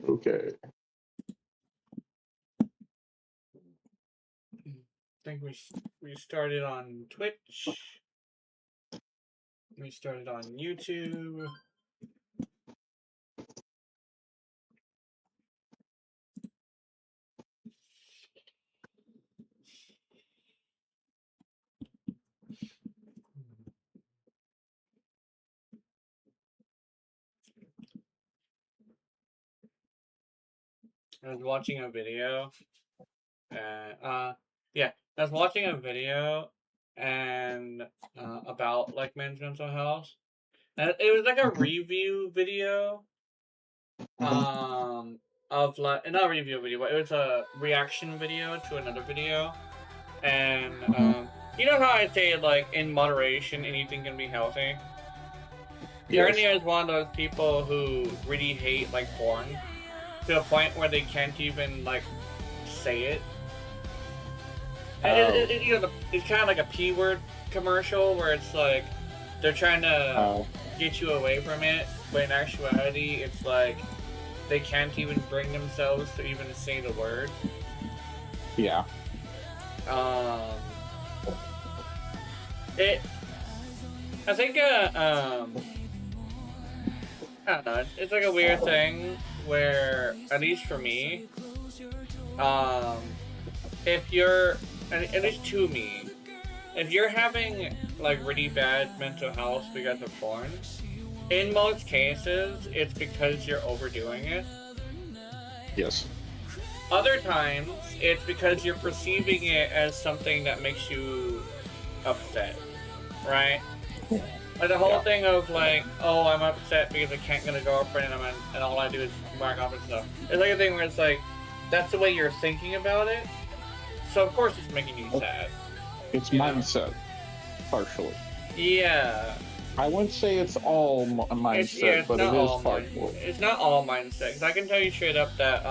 Okay. I think we started on Twitch. We started on YouTube. I was watching a video. Yeah, I was watching a video and about like men's mental health. And it was like a review video. Of like not a review video, but it was a reaction video to another video. And you know how I say like in moderation anything can be healthy? Apparently, I was one of those people who really hate like porn to a point where they can't even like say it. You know, it's kind of like a P word commercial where it's like they're trying to get you away from it, but in actuality, it's like they can't even bring themselves to even say the word. Yeah. I think I don't know. It's like a weird thing where, at least for me, if you're, at least to me, if you're having like really bad mental health because of porn, in most cases, it's because you're overdoing it. Yes. Other times, it's because you're perceiving it as something that makes you upset, right? Like the whole thing of like, oh, I'm upset because I can't get a girlfriend and all I do is whack off and stuff. It's like a thing where it's like, that's the way you're thinking about it. So of course it's making you sad. It's mindset, partially. Yeah. I wouldn't say it's all mindset, but it is partial. It's not all mindset, because I can tell you straight up that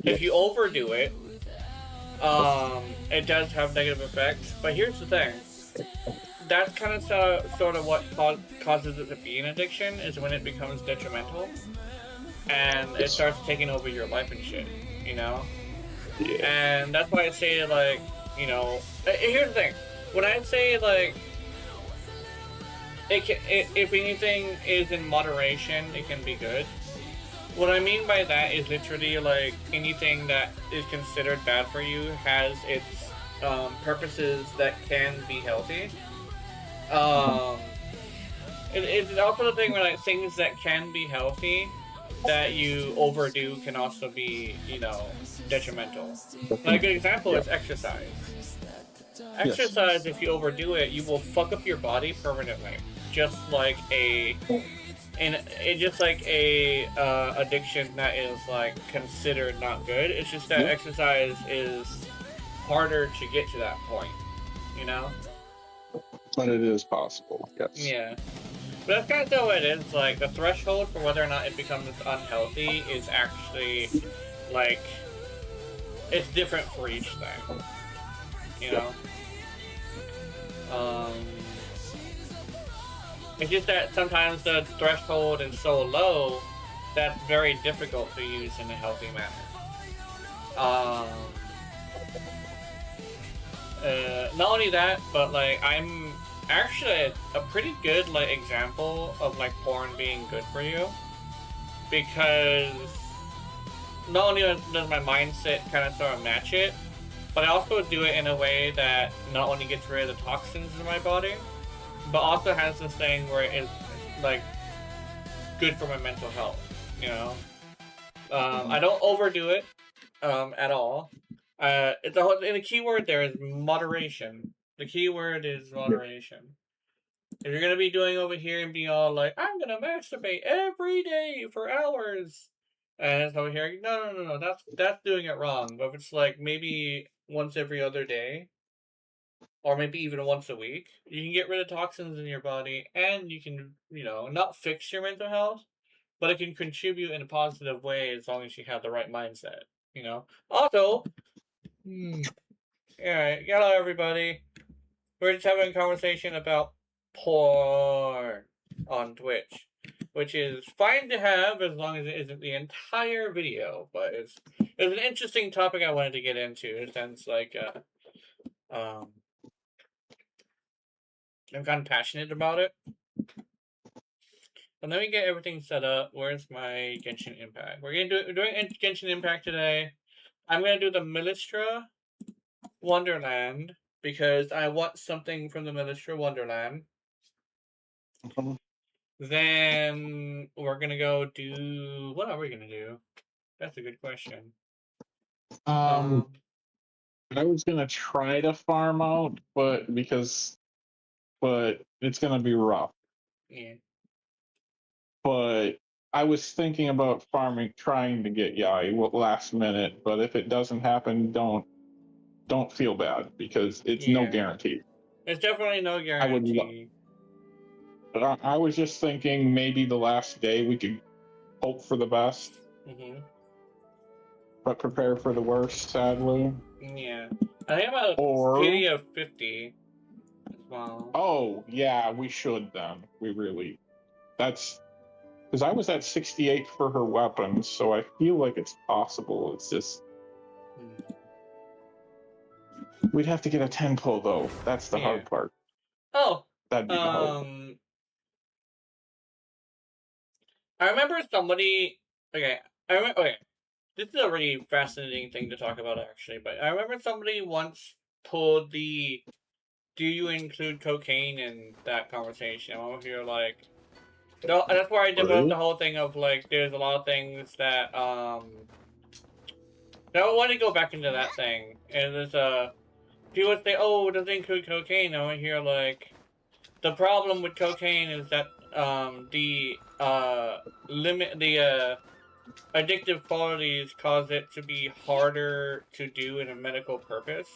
if you overdo it, it does have negative effects. But here's the thing. That's kind of sort of what causes it to be an addiction, is when it becomes detrimental. And it starts taking over your life and shit, you know? Yeah. And that's why I say, like, you know... Here's the thing. When I say, like... if anything is in moderation, it can be good. What I mean by that is literally, like, anything that is considered bad for you has its purposes that can be healthy. It's also the thing where, like, things that can be healthy that you overdo can also be, you know, detrimental. Like, an example is exercise. Exercise, if you overdo it, you will fuck up your body permanently. Just like a addiction that is like considered not good. It's just that exercise is harder to get to that point, you know? But it is possible, yes. Yeah. But that's kind of what it is. Like, the threshold for whether or not it becomes unhealthy is actually, like, it's different for each thing. You know? It's just that sometimes the threshold is so low that's very difficult to use in a healthy manner. Not only that, but like I'm actually a pretty good like example of like porn being good for you, because not only does my mindset kind of sort of match it, but I also do it in a way that not only gets rid of the toxins in my body, but also has this thing where it's like good for my mental health, you know? I don't overdo it at all. And the key word there is moderation. The key word is moderation. If you're gonna be doing over here and be all like, I'm gonna masturbate every day for hours, and it's over here, no, that's doing it wrong. But if it's like maybe once every other day, or maybe even once a week, you can get rid of toxins in your body, and you can, you know, not fix your mental health, but it can contribute in a positive way as long as you have the right mindset, you know? Also, alright, hello everybody. We're just having a conversation about porn on Twitch. which is fine to have as long as it isn't the entire video. But it's an interesting topic I wanted to get into, in a sense, like I'm kind of passionate about it. But let me get everything set up. Where's my Genshin Impact? We're doing Genshin Impact today. I'm gonna do the Millistra Wonderland because I want something from the Millistra Wonderland. Then we're gonna go do. What are we gonna do? That's a good question. I was gonna try to farm out, but it's gonna be rough. Yeah. But I was thinking about trying to get Yai last minute. But if it doesn't happen, don't feel bad because it's no guarantee. It's definitely no guarantee. I was just thinking maybe the last day we could hope for the best, but prepare for the worst, sadly. Yeah. I think I'm at a pity of 50 as well. Oh, yeah, we should then. That's because I was at 68 for her weapons, so I feel like it's possible. It's just we'd have to get a 10 pull though. That's the hard part. Oh, that'd be the hard. I remember somebody. Okay, this is a really fascinating thing to talk about, actually. But I remember somebody once pulled the "Do you include cocaine in that conversation?" I'm over here like, no. That's where I developed the whole thing of like, there's a lot of things that I don't want to go back into that thing. And there's people would say, "Oh, does it include cocaine?" I'm over here like, the problem with cocaine is that the addictive qualities cause it to be harder to do in a medical purpose.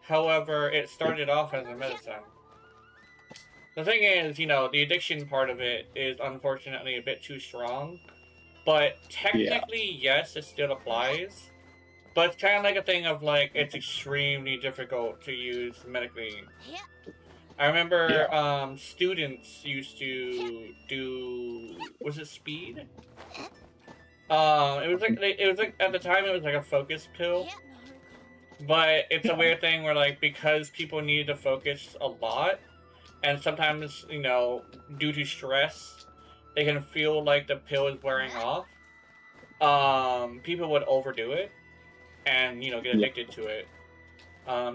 However, it started off as a medicine. The thing is, the addiction part of it is unfortunately a bit too strong. But technically, yes, it still applies. But it's kind of like a thing of like, it's extremely difficult to use medically. I remember students used to do, was it speed? It was like at the time it was like a focus pill. But it's a weird thing where like, because people needed to focus a lot, and sometimes, due to stress, they can feel like the pill is wearing off. People would overdo it and, get addicted to it.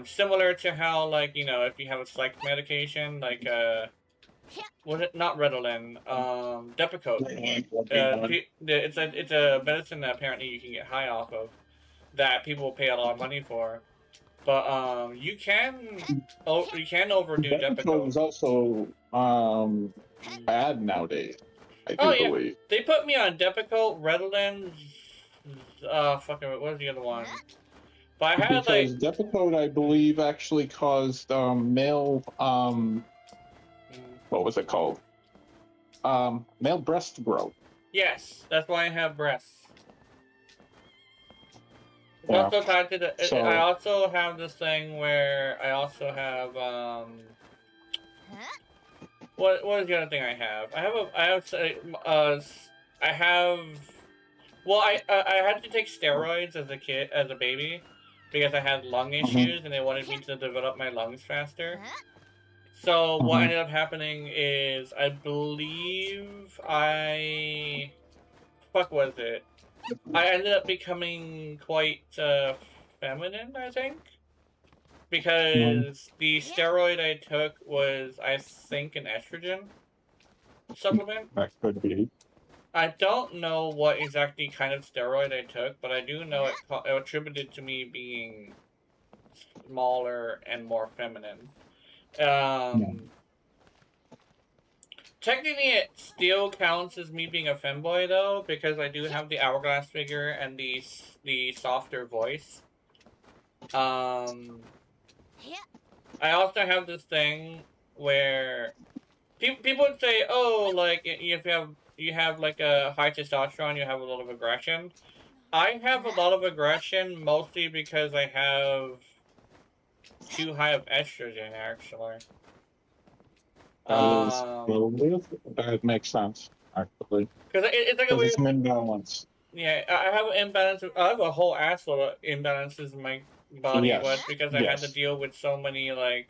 Similar to how, like, if you have a psych medication, like, was it not Ritalin? Depakote. It's a medicine that apparently you can get high off of, that people will pay a lot of money for. But you can overdo Depakote. Is also bad nowadays. I believe. They put me on Depakote, Ritalin. What was the other one? But I had because Depakote, I believe, actually caused male what was it called? Male breast growth. Yes, that's why I have breasts. It's Yeah. also tied to the. I also have this thing where I also have What is the other thing I have? Well, I had to take steroids as a baby, because I had lung issues and they wanted me to develop my lungs faster. So what ended up happening is, I believe I ended up becoming quite feminine, I think. Because the steroid I took was, I think, an estrogen supplement. That could be. I don't know what exactly kind of steroid I took, but I do know it attributed to me being smaller and more feminine. Technically, it still counts as me being a femboy, though, because I do have the hourglass figure and the softer voice. I also have this thing where people would say, "Oh, like if you have like a high testosterone, you have a lot of aggression." I have a lot of aggression mostly because I have too high of estrogen, actually. That makes sense. actually, Because it's like a because weird. it's an imbalance. Yeah, I have an imbalance. I have a whole ass load of imbalances in my body, but Yes, because I had to yes, deal with so many like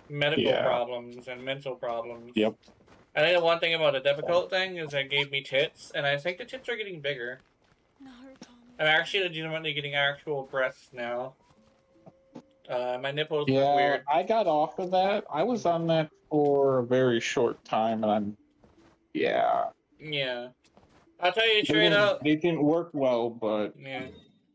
medical yeah, problems and mental problems. yep. I think the one thing about the difficult thing is it gave me tits, and I think the tits are getting bigger. I'm actually legitimately getting actual breasts now. My nipples look Yeah, weird. I got off of that. I was on that for a very short time, and yeah, Yeah. I'll tell you they straight up. didn't work well, but Yeah.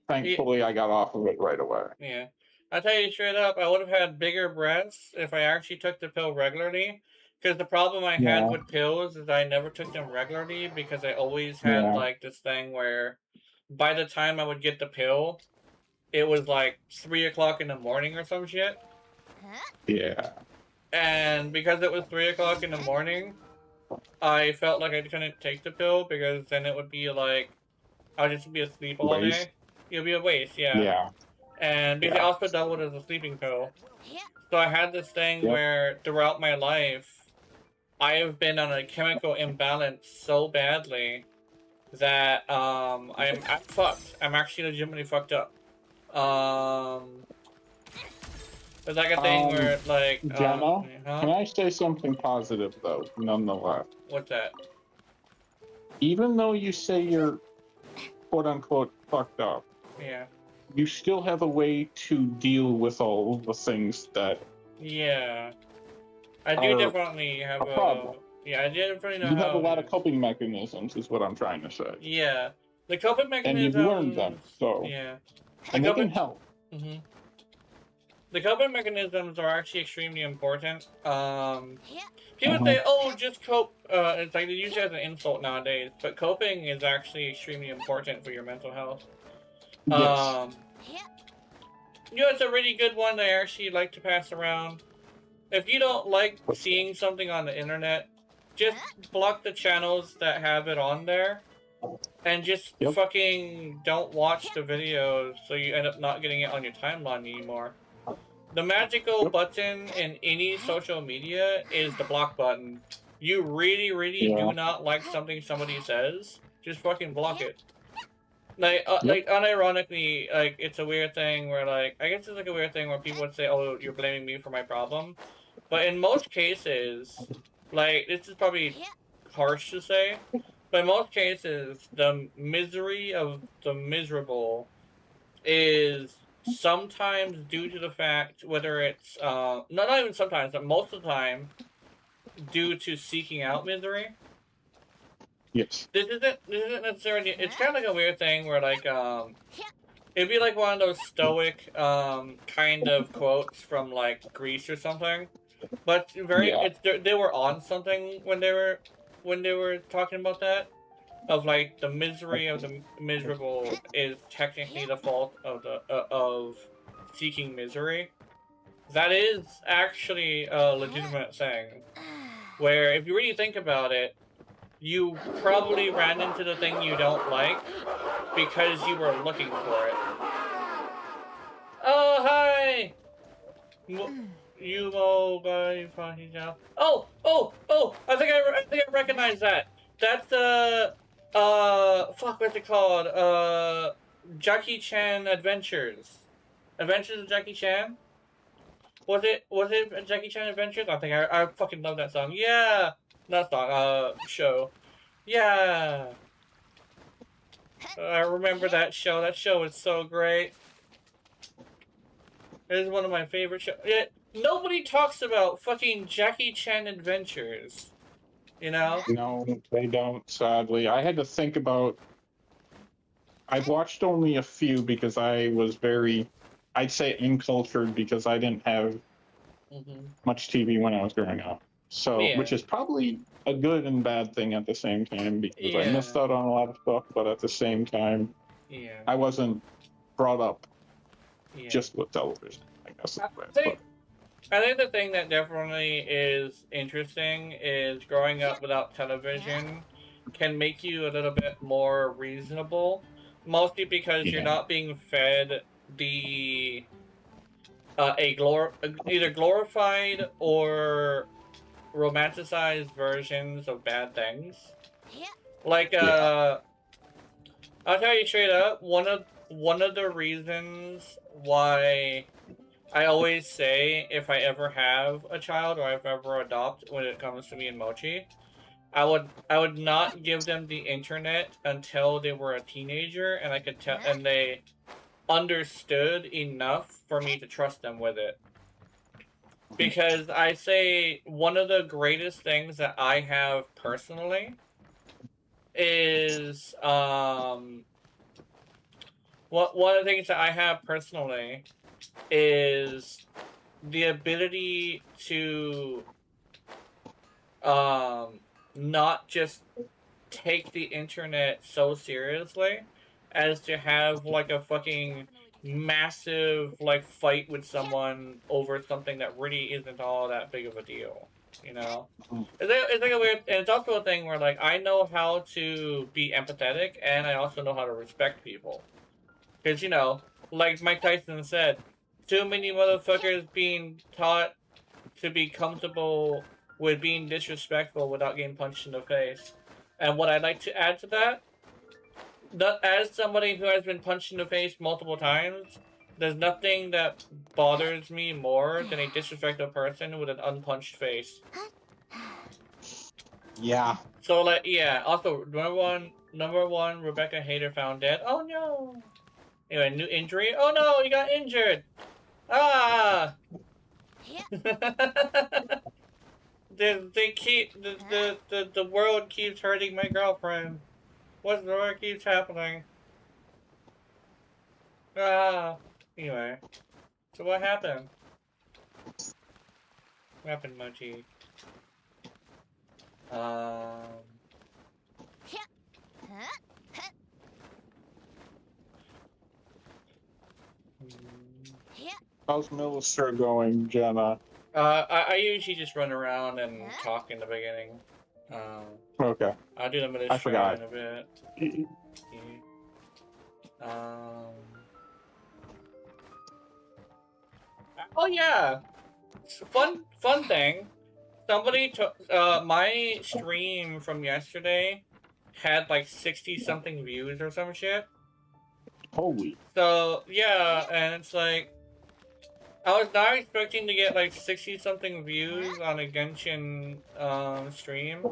thankfully I got off of it right away. Yeah. I'll tell you straight up, I would have had bigger breasts if I actually took the pill regularly. Because the problem I had Yeah, with pills is I never took them regularly because I always had yeah, like this thing where by the time I would get the pill, it was like 3 o'clock in the morning or some shit. yeah. And because it was 3 o'clock in the morning, I felt like I couldn't take the pill because then it would be like, I'll just be asleep all Waste. day. It would be a waste, yeah. Yeah, And because it yeah. also doubled as a sleeping pill. So I had this thing Yep. where throughout my life, I have been on a chemical imbalance so badly that I'm fucked. I'm actually legitimately fucked up. Um, it's like a thing where like Jenna, huh? can I say something positive though? Nonetheless, What's that? even though you say you're quote unquote fucked up, Yeah. you still have a way to deal with all the things that Yeah. I do are definitely have a problem. yeah, I definitely know You have a how lot to of coping mechanisms, is what I'm trying to say, yeah. The coping and you've learned them. mechanisms So, yeah. The and they can coping help. hmm The coping mechanisms are actually extremely important. People Mhm. say, "Oh, just cope." It's like they use it as an insult nowadays, but coping is actually extremely important for your mental health. Yes. Um, it's a really good one that I actually like to pass around. If you don't like seeing something on the internet, just block the channels that have it on there, and just Yep. fucking don't watch the videos, so you end up not getting it on your timeline anymore. The magical Yep. button in any social media is the block button. You really, really Yeah. do not like something somebody says, just fucking block it. Yep. Like unironically, like it's a weird thing where like I guess it's like a weird thing where people would say, "Oh, you're blaming me for my problem," but in most cases, like this is probably harsh to say, but in most cases, the misery of the miserable is sometimes due to the fact whether it's not even sometimes, but most of the time due to seeking out misery. Yes. This isn't necessarily. It's kind of like a weird thing where like it'd be like one of those stoic kind of quotes from like Greece or something. But Yeah. they were on something when they were talking about that of like the misery of the miserable is technically the fault of the of seeking misery. That is actually a legitimate thing. Where if you really think about it, you probably ran into the thing you don't like because you were looking for it. Oh hi, Yumo guy fucking now. Oh! I think I recognize that. That's the fuck, what's it called? Jackie Chan Adventures. Adventures of Jackie Chan. Was it Jackie Chan Adventures? I fucking love that song. Yeah, not song. Show. Yeah, I remember that show. That show is so great. It is one of my favorite shows. Nobody talks about fucking Jackie Chan Adventures. You know? No, they don't, sadly. I had to think about. I've watched only a few because I was very, I'd say, uncultured because I didn't have much TV when I was growing up. So, Yeah. which is probably a good and bad thing at the same time because I Yeah. missed out on a lot of stuff, but at the same time, Yeah. I wasn't brought up Yeah. just with television, I guess. I think the thing that definitely is interesting is growing up without television can make you a little bit more reasonable, mostly because you're Yeah. not being fed the either glorified or romanticized versions of bad things. Like, I'll tell you straight up, one of the reasons why I always say if I ever have a child or if I ever adopt when it comes to me and Mochi, I would not give them the internet until they were a teenager and I could tell and they understood enough for me to trust them with it. Because I say one of the greatest things that I have personally is one of the things that I have personally is the ability to not just take the internet so seriously as to have like a fucking massive like fight with someone over something that really isn't all that big of a deal, you know? It's like a weird, and it's also a thing where like I know how to be empathetic and I also know how to respect people. Because, you know, like Mike Tyson said, too many motherfuckers being taught to be comfortable with being disrespectful without getting punched in the face. And what I'd like to add to that, as somebody who has been punched in the face multiple times, there's nothing that bothers me more than a disrespectful person with an unpunched face. Yeah. So, like, yeah, also, number one, Rebecca Hader found dead. Oh no! Anyway, new injury. Oh no, he got injured! Ah! They keep the world keeps hurting my girlfriend. What keeps happening? Ah. Anyway, so what happened? What happened, Mochi? How's Milister going, Jenna? I usually just run around and talk in the beginning. Okay. I'll do the administration in a bit. Oh yeah, fun thing. Somebody took my stream from yesterday had like 60-something views or some shit. Holy. So yeah, and it's like I was not expecting to get like 60-something views on a Genshin stream.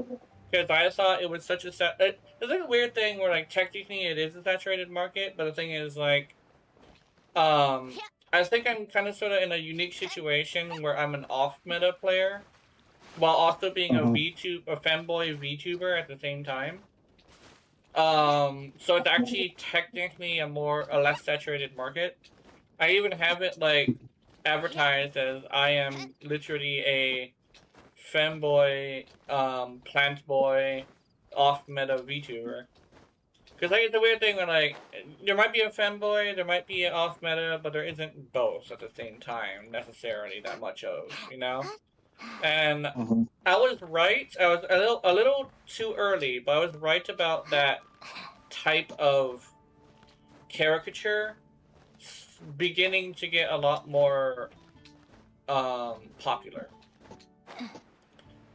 Because I thought it was such a it's like a weird thing where like technically it is a saturated market, but the thing is like I think I'm kind of sort of in a unique situation where I'm an off-meta player while also being a femboy VTuber at the same time. So it's actually technically a less saturated market. I even have it like advertised as I am literally a femboy, plant boy, off-meta VTuber. Because like, it's a weird thing where like, there might be a femboy, there might be an off-meta, but there isn't both at the same time, necessarily, that much of, you know? And I was right, I was a little too early, but I was right about that type of caricature beginning to get a lot more popular.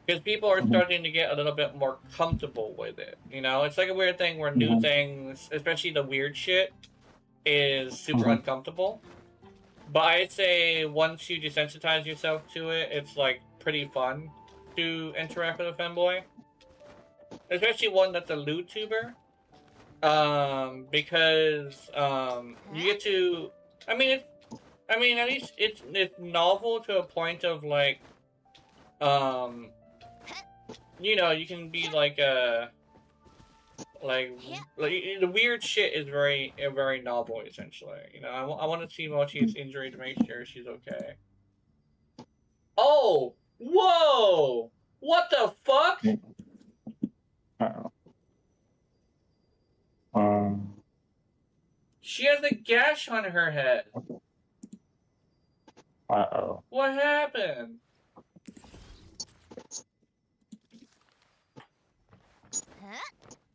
Because people are starting to get a little bit more comfortable with it, you know? It's like a weird thing where new things, especially the weird shit, is super uncomfortable. But I'd say once you desensitize yourself to it, it's like pretty fun to interact with a femboy. Especially one that's a LootTuber. Because you get to at least it's novel to a point of like you know, you can be like the weird shit is very novel essentially. You know, I want to see Mochi's injury to make sure she's okay. Oh, whoa! What the fuck? She has a gash on her head. What happened?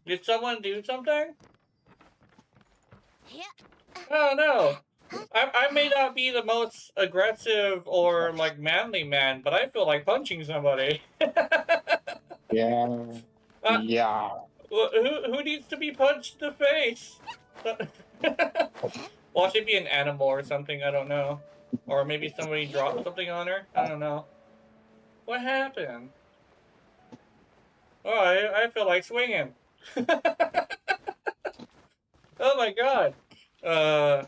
Did someone do something? Oh no. I may not be the most aggressive or like manly man, but I feel like punching somebody. Yeah. Yeah. Who needs to be punched in the face? Watch it be an animal or something, I don't know. Or maybe somebody dropped something on her, I don't know. What happened? Oh, I feel like swinging. Oh my god. Oh.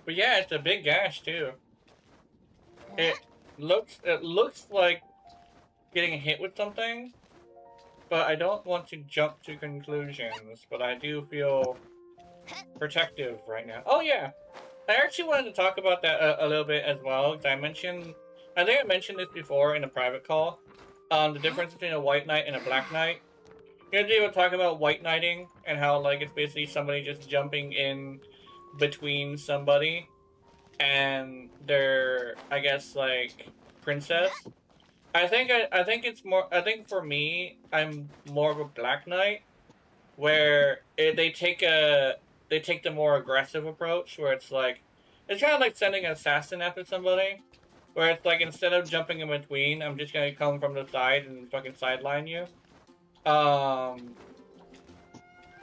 But yeah, it's a big gash too. It looks like getting hit with something, but I don't want to jump to conclusions, but I do feel protective right now. Oh yeah, I actually wanted to talk about that a little bit as well, because I think I mentioned this before in a private call, the difference between a white knight and a black knight. Usually we'll talk about white knighting, and how, like, it's basically somebody just jumping in between somebody and their, I guess, like, princess. I think for me, I'm more of a black knight, where they take the more aggressive approach, where it's like, it's kind of like sending an assassin after somebody, where it's like, instead of jumping in between, I'm just gonna come from the side and fucking sideline you.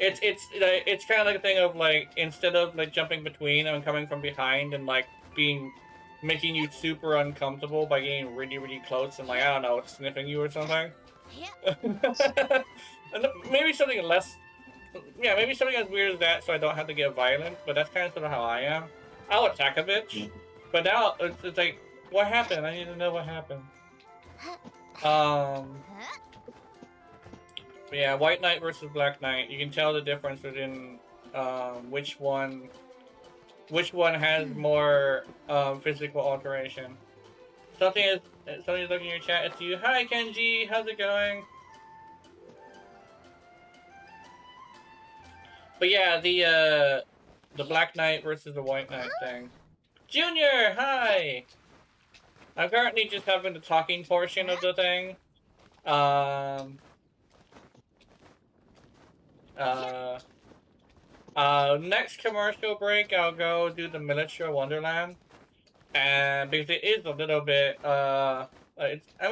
It's kind of like a thing of, like, instead of, like, jumping between, I'm coming from behind and, like, making you super uncomfortable by getting really, really close and, like, I don't know, sniffing you or something. And maybe something less, yeah, maybe something as weird as that, so I don't have to get violent, but that's kind of sort of how I am. I'll attack a bitch, but now it's like, what happened? I need to know what happened. But yeah, White Knight versus Black Knight. You can tell the difference within which one has more physical alteration. Somebody's looking in your chat. It's you. Hi Kenji, how's it going? But yeah, the Black Knight versus the White Knight thing. Junior, hi. I'm currently just having the talking portion of the thing. Next commercial break, I'll go do the miniature Wonderland, and because it is a little bit, I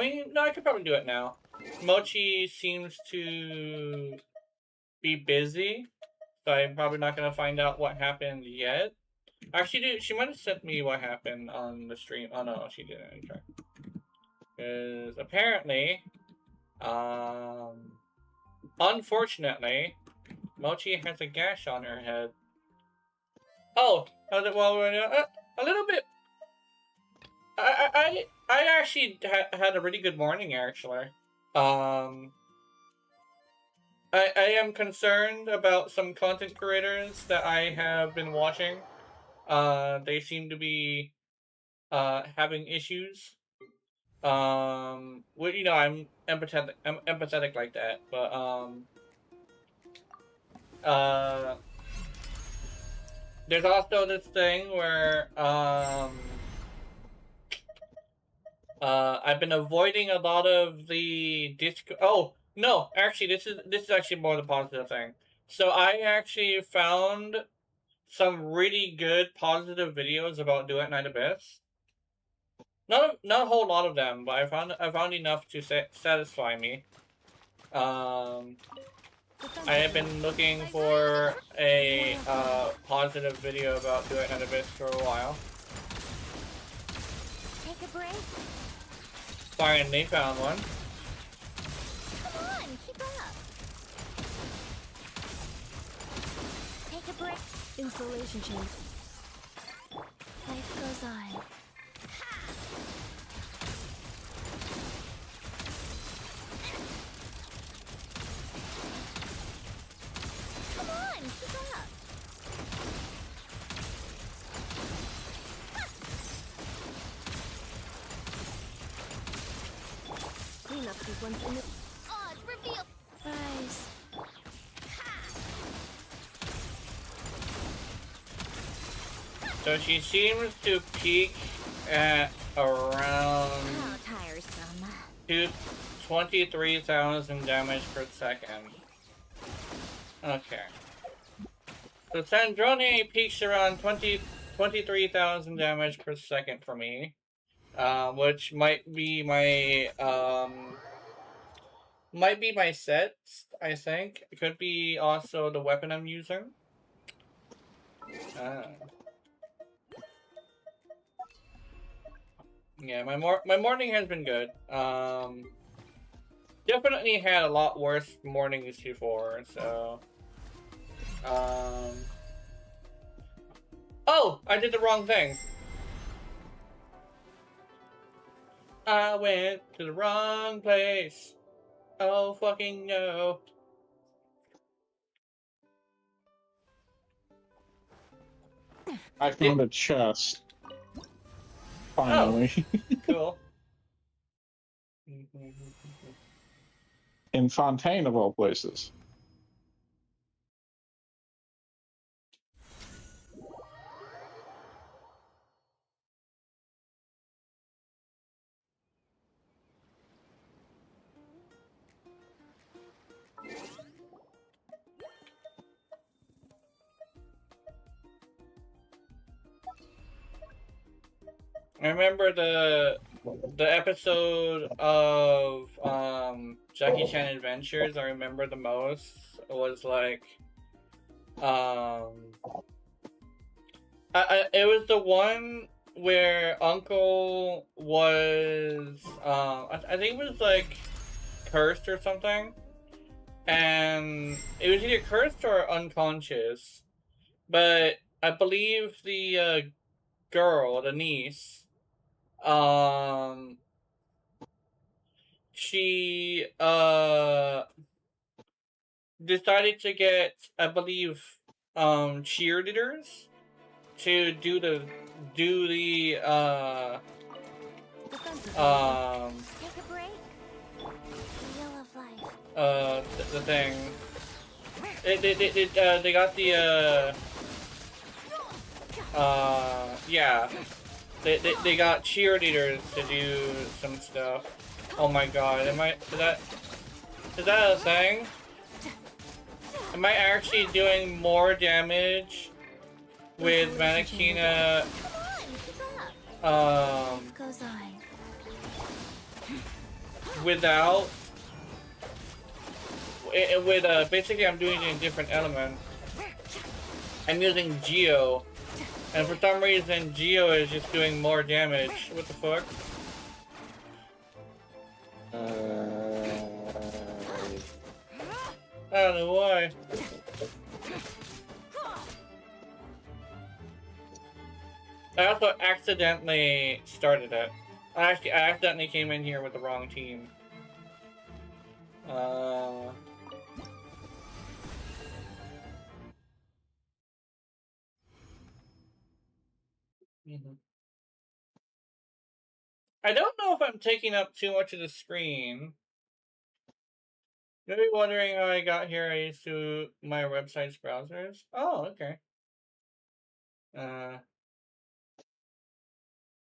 mean, no, I could probably do it now. Mochi seems to be busy, so I'm probably not gonna find out what happened yet. Actually, she might have sent me what happened on the stream. Oh no, she didn't. Because apparently, unfortunately, Mochi has a gash on her head. Oh, how's it? Well, a little bit. I actually had a really good morning. Actually, I am concerned about some content creators that I have been watching. They seem to be having issues. Well, you know, I'm empathetic like that, but there's also this thing where I've been avoiding a lot of the Discord. Oh no, actually, this is actually more the positive thing. So I actually found some really good positive videos about Duet Night Abyss. Not a whole lot of them, but I found enough to satisfy me. I have been looking for a positive video about Duet Night Abyss for a while. Take a break. Finally found one. Come on, keep up. Take a break. Installation change. Life goes on. Come on, keep up. Cleanup sequence in the... Oh, it's revealed! Rise. So she seems to peak at around How tiresome. 23,000 damage per second. Okay. So Sandrone peaks around 23,000 damage per second for me. which might be my set. I think it could be also the weapon I'm using. Yeah, my morning has been good. Definitely had a lot worse mornings before. So, oh, I did the wrong thing. I went to the wrong place. Oh fucking no. I found a chest. Finally. Oh, cool. In Fontaine, of all places. I remember the episode of Jackie Chan Adventures I remember the most was like it was the one where Uncle was I think it was like cursed or something, and it was either cursed or unconscious, but I believe the girl, the niece, she decided to get, I believe, cheerleaders to do the Take a break. The wheel of life. the thing. They got the yeah. They got cheerleaders to do some stuff. Oh my god, is that a thing? Am I actually doing more damage with Manakina Goes on. without with basically I'm doing it in a different element. I'm using Geo, and for some reason Geo is just doing more damage. What the fuck? I don't know why. I also accidentally started it. I accidentally came in here with the wrong team. I don't know if I'm taking up too much of the screen. Maybe wondering how I got here. I used to my website's browsers. Oh, okay.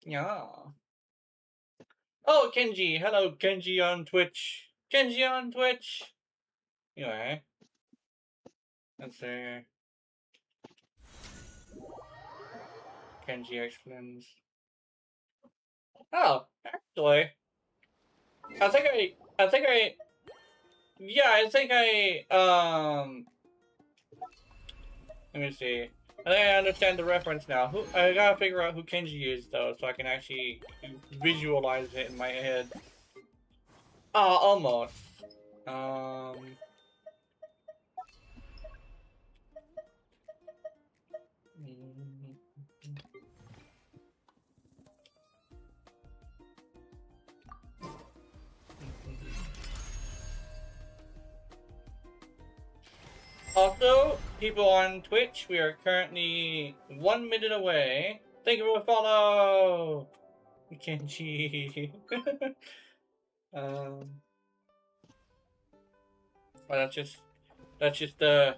Yeah. Oh, Kenji. Hello, Kenji on Twitch. Kenji on Twitch. Anyway. Let's see. Kenji explains. Oh, actually. I think let me see. I think I understand the reference now. I gotta figure out who Kenji is though, so I can actually visualize it in my head. Ah, almost. Also, people on Twitch, we are currently 1 minute away. Thank you for the follow, Kenji. Well, that's just the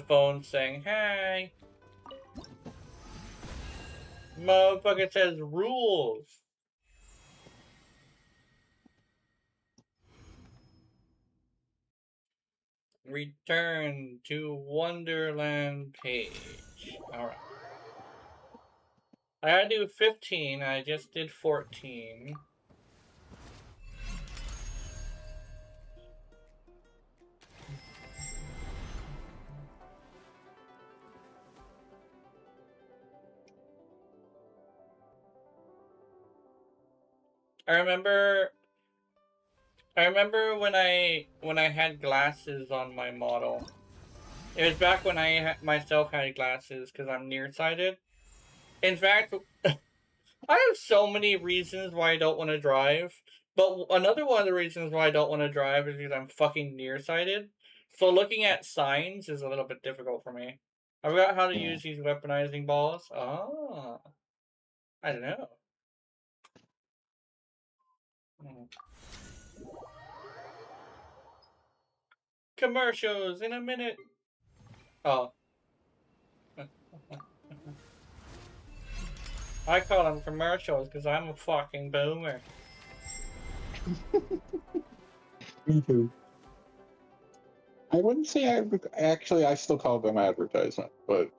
phone saying hey. Motherfucker says rules. Return to Wonderland page. Alright. I gotta do 15. I just did 14. I remember when I had glasses on my model. It was back when I myself had glasses because I'm nearsighted. In fact, I have so many reasons why I don't want to drive. But another one of the reasons why I don't want to drive is because I'm fucking nearsighted. So looking at signs is a little bit difficult for me. I forgot how to use these weaponizing balls. Oh, I don't know. Commercials in a minute. Oh. I call them commercials because I'm a fucking boomer. Me too. I wouldn't say I still call them advertisement, but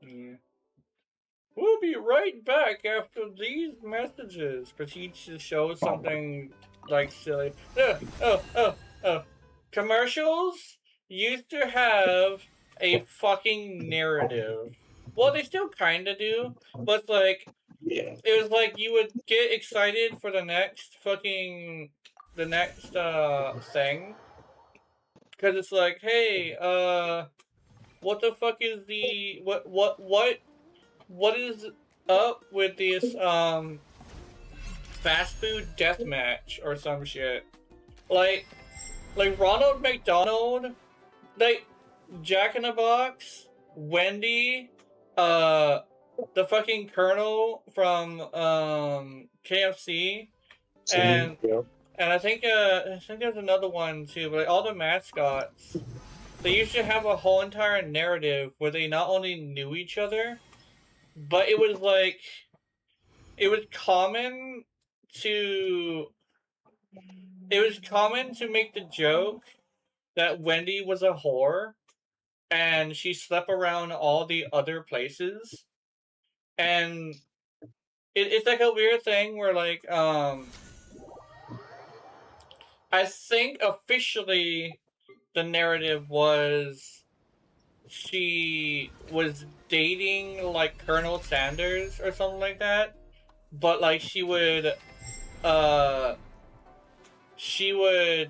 Yeah. We'll be right back after these messages. Proceeds to show something like silly. Commercials used to have a fucking narrative. Well, they still kind of do, but like, yeah. it was like you would get excited for the next thing. Because it's like, hey, what the fuck is the, what is up with this, fast food deathmatch or some shit? Like Ronald McDonald, like, Jack in the Box, Wendy, the fucking Colonel from, KFC, and I think there's another one too, but like, all the mascots, they used to have a whole entire narrative where they not only knew each other, but it was like, it was common to make the joke that Wendy was a whore and she slept around all the other places. And it's like a weird thing where like, I think officially the narrative was she was dating like Colonel Sanders or something like that, but like she would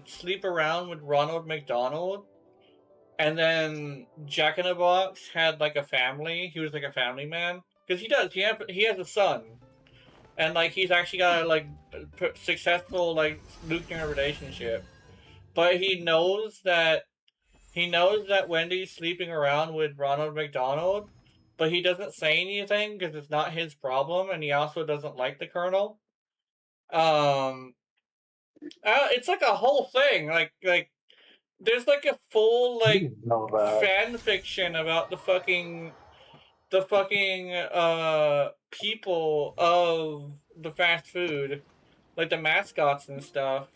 sleep around with Ronald McDonald, and then Jack in the Box had like a family. He was like a family man because he has a son, and like he's actually got a like successful like nuclear relationship, but he knows that Wendy's sleeping around with Ronald McDonald, but he doesn't say anything because it's not his problem, and he also doesn't like the Colonel. It's like a whole thing. Like there's like a full like fan fiction about the fucking people of the fast food, like the mascots and stuff.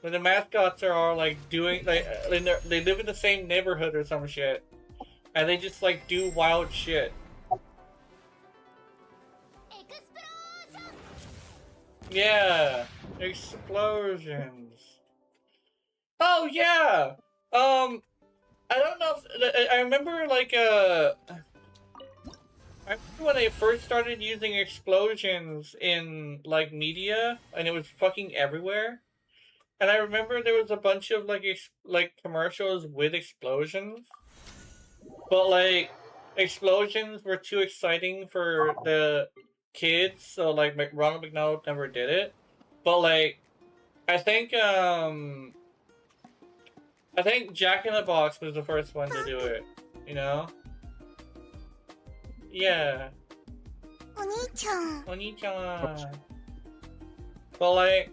Like the mascots are all like doing like they live in the same neighborhood or some shit, and they just like do wild shit. Yeah, explosions. Oh yeah. I don't know. I remember like I remember when they first started using explosions in like media, and it was fucking everywhere. And I remember there was a bunch of like commercials with explosions, but like explosions were too exciting for the kids, so like Ronald McDonald never did it. But like I think Jack in the Box was the first one to do it, you know? Yeah. Oni-chan. But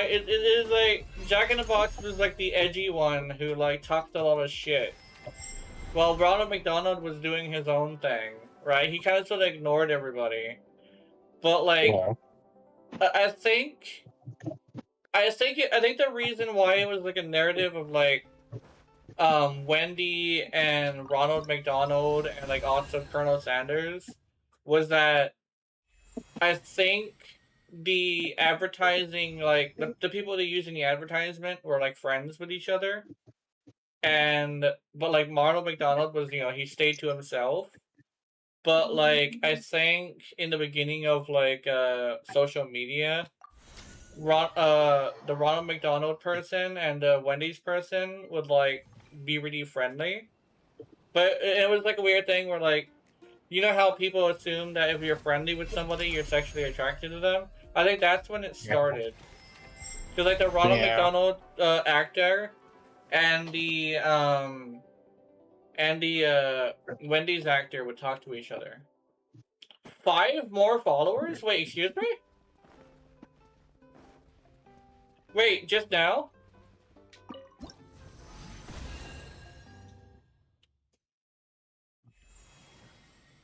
it is like Jack in the Box was like the edgy one who like talked a lot of shit, while Ronald McDonald was doing his own thing, right? He kind of sort of ignored everybody, but like I think the reason why it was like a narrative of like Wendy and Ronald McDonald and like also Colonel Sanders was that I think the advertising, like the people that using the advertisement were like friends with each other, but like Ronald McDonald was, he stayed to himself. But like I think in the beginning of like social media, the Ronald McDonald person and the Wendy's person would like be really friendly. But it was like a weird thing where like, how people assume that if you're friendly with somebody, you're sexually attracted to them? I think that's when it started. Because like the Ronald McDonald actor and the Wendy's actor would talk to each other. 5 more followers? Wait, excuse me? Wait, just now?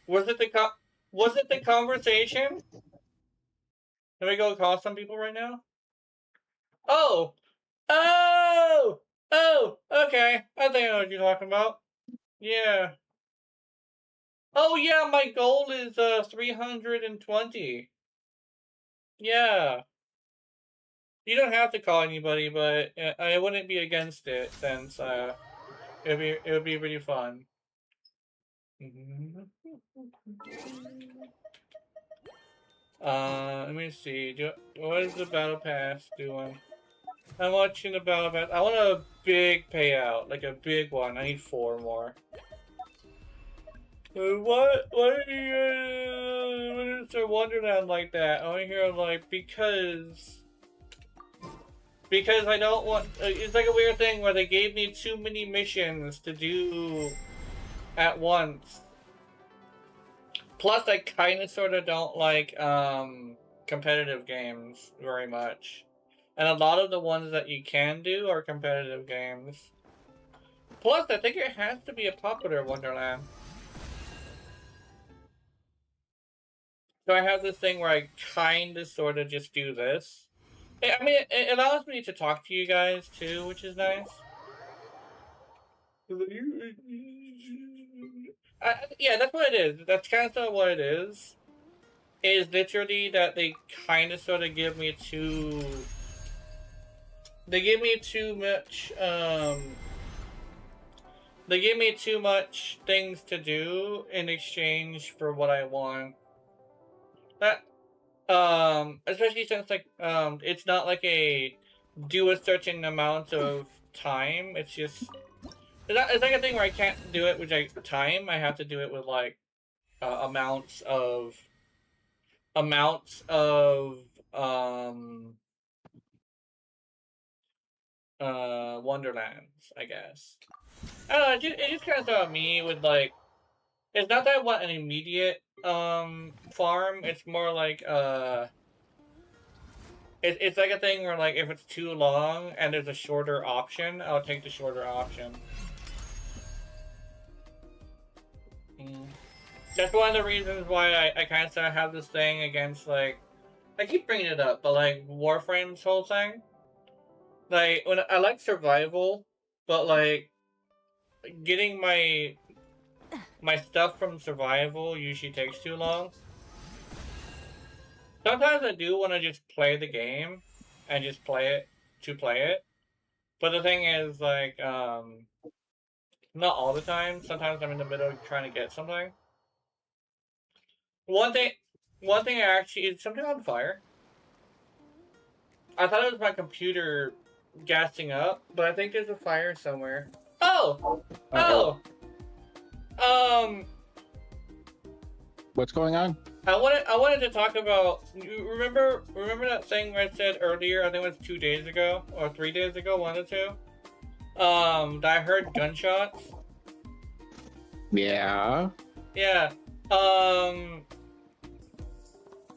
Was it the conversation? Let me go call some people right now. Oh! Oh! Oh! Okay. I think I know what you're talking about. Yeah. Oh yeah, my goal is 320. Yeah. You don't have to call anybody, but I wouldn't be against it since it would be really fun. Let me see. What is the battle pass doing? I'm watching the battle pass. I want a big payout, like a big one. I need 4 more. Why is there Wonderland like that? I want to hear like because I don't want. It's like a weird thing where they gave me too many missions to do at once. Plus, I kind of sort of don't like competitive games very much, and a lot of the ones that you can do are competitive games. Plus, I think it has to be a popular Wonderland. So I have this thing where I kind of sort of just do this. I mean, it allows me to talk to you guys too, which is nice. Yeah, that's what it is. That's kind of what it is. Is literally that they kind of sort of give me too. They give me too much. They give me too much things to do in exchange for what I want. That. Especially since like it's not like a do a certain amount of time. It's just it's like a thing where I can't do it with like time. I have to do it with like amounts of Wonderlands, I guess. I don't know. It just kind of thought me with like. It's not that I want an immediate farm. It's more like It's like a thing where, like, if it's too long and there's a shorter option, I'll take the shorter option. That's one of the reasons why I kind of have this thing against, like, I keep bringing it up, but, like, Warframe's whole thing. Like, when I like survival, but, like, getting my stuff from survival usually takes too long. Sometimes I do want to just play the game and just play it to play it. But the thing is, like, not all the time. Sometimes I'm in the middle of trying to get something. One thing I actually, is something on fire? I thought it was my computer gassing up, but I think there's a fire somewhere. Oh! Oh! What's going on? I wanted to talk about. You remember that thing I said earlier? I think it was 2 days ago or 3 days ago, one or two. That I heard gunshots. Yeah. Yeah.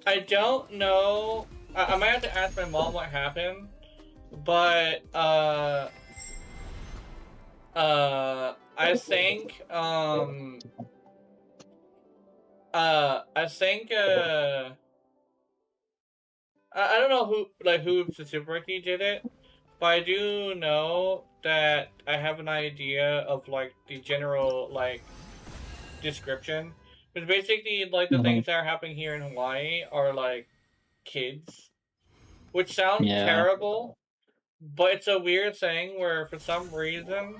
I don't know. I might have to ask my mom what happened, but I think I don't know who specifically did it, but I do know that I have an idea of like the general like description. It's basically like the things that are happening here in Hawaii are like kids, which sounds terrible, but it's a weird thing where for some reason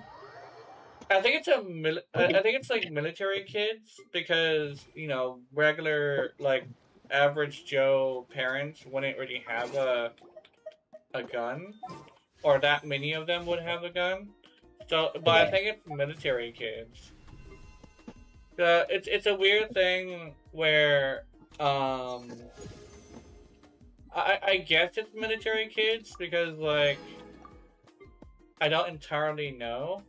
I think it's like military kids because you know regular like average Joe parents wouldn't really have a gun, or that many of them would have a gun. So, but I think it's military kids. It's a weird thing where I guess it's military kids because like I don't entirely know.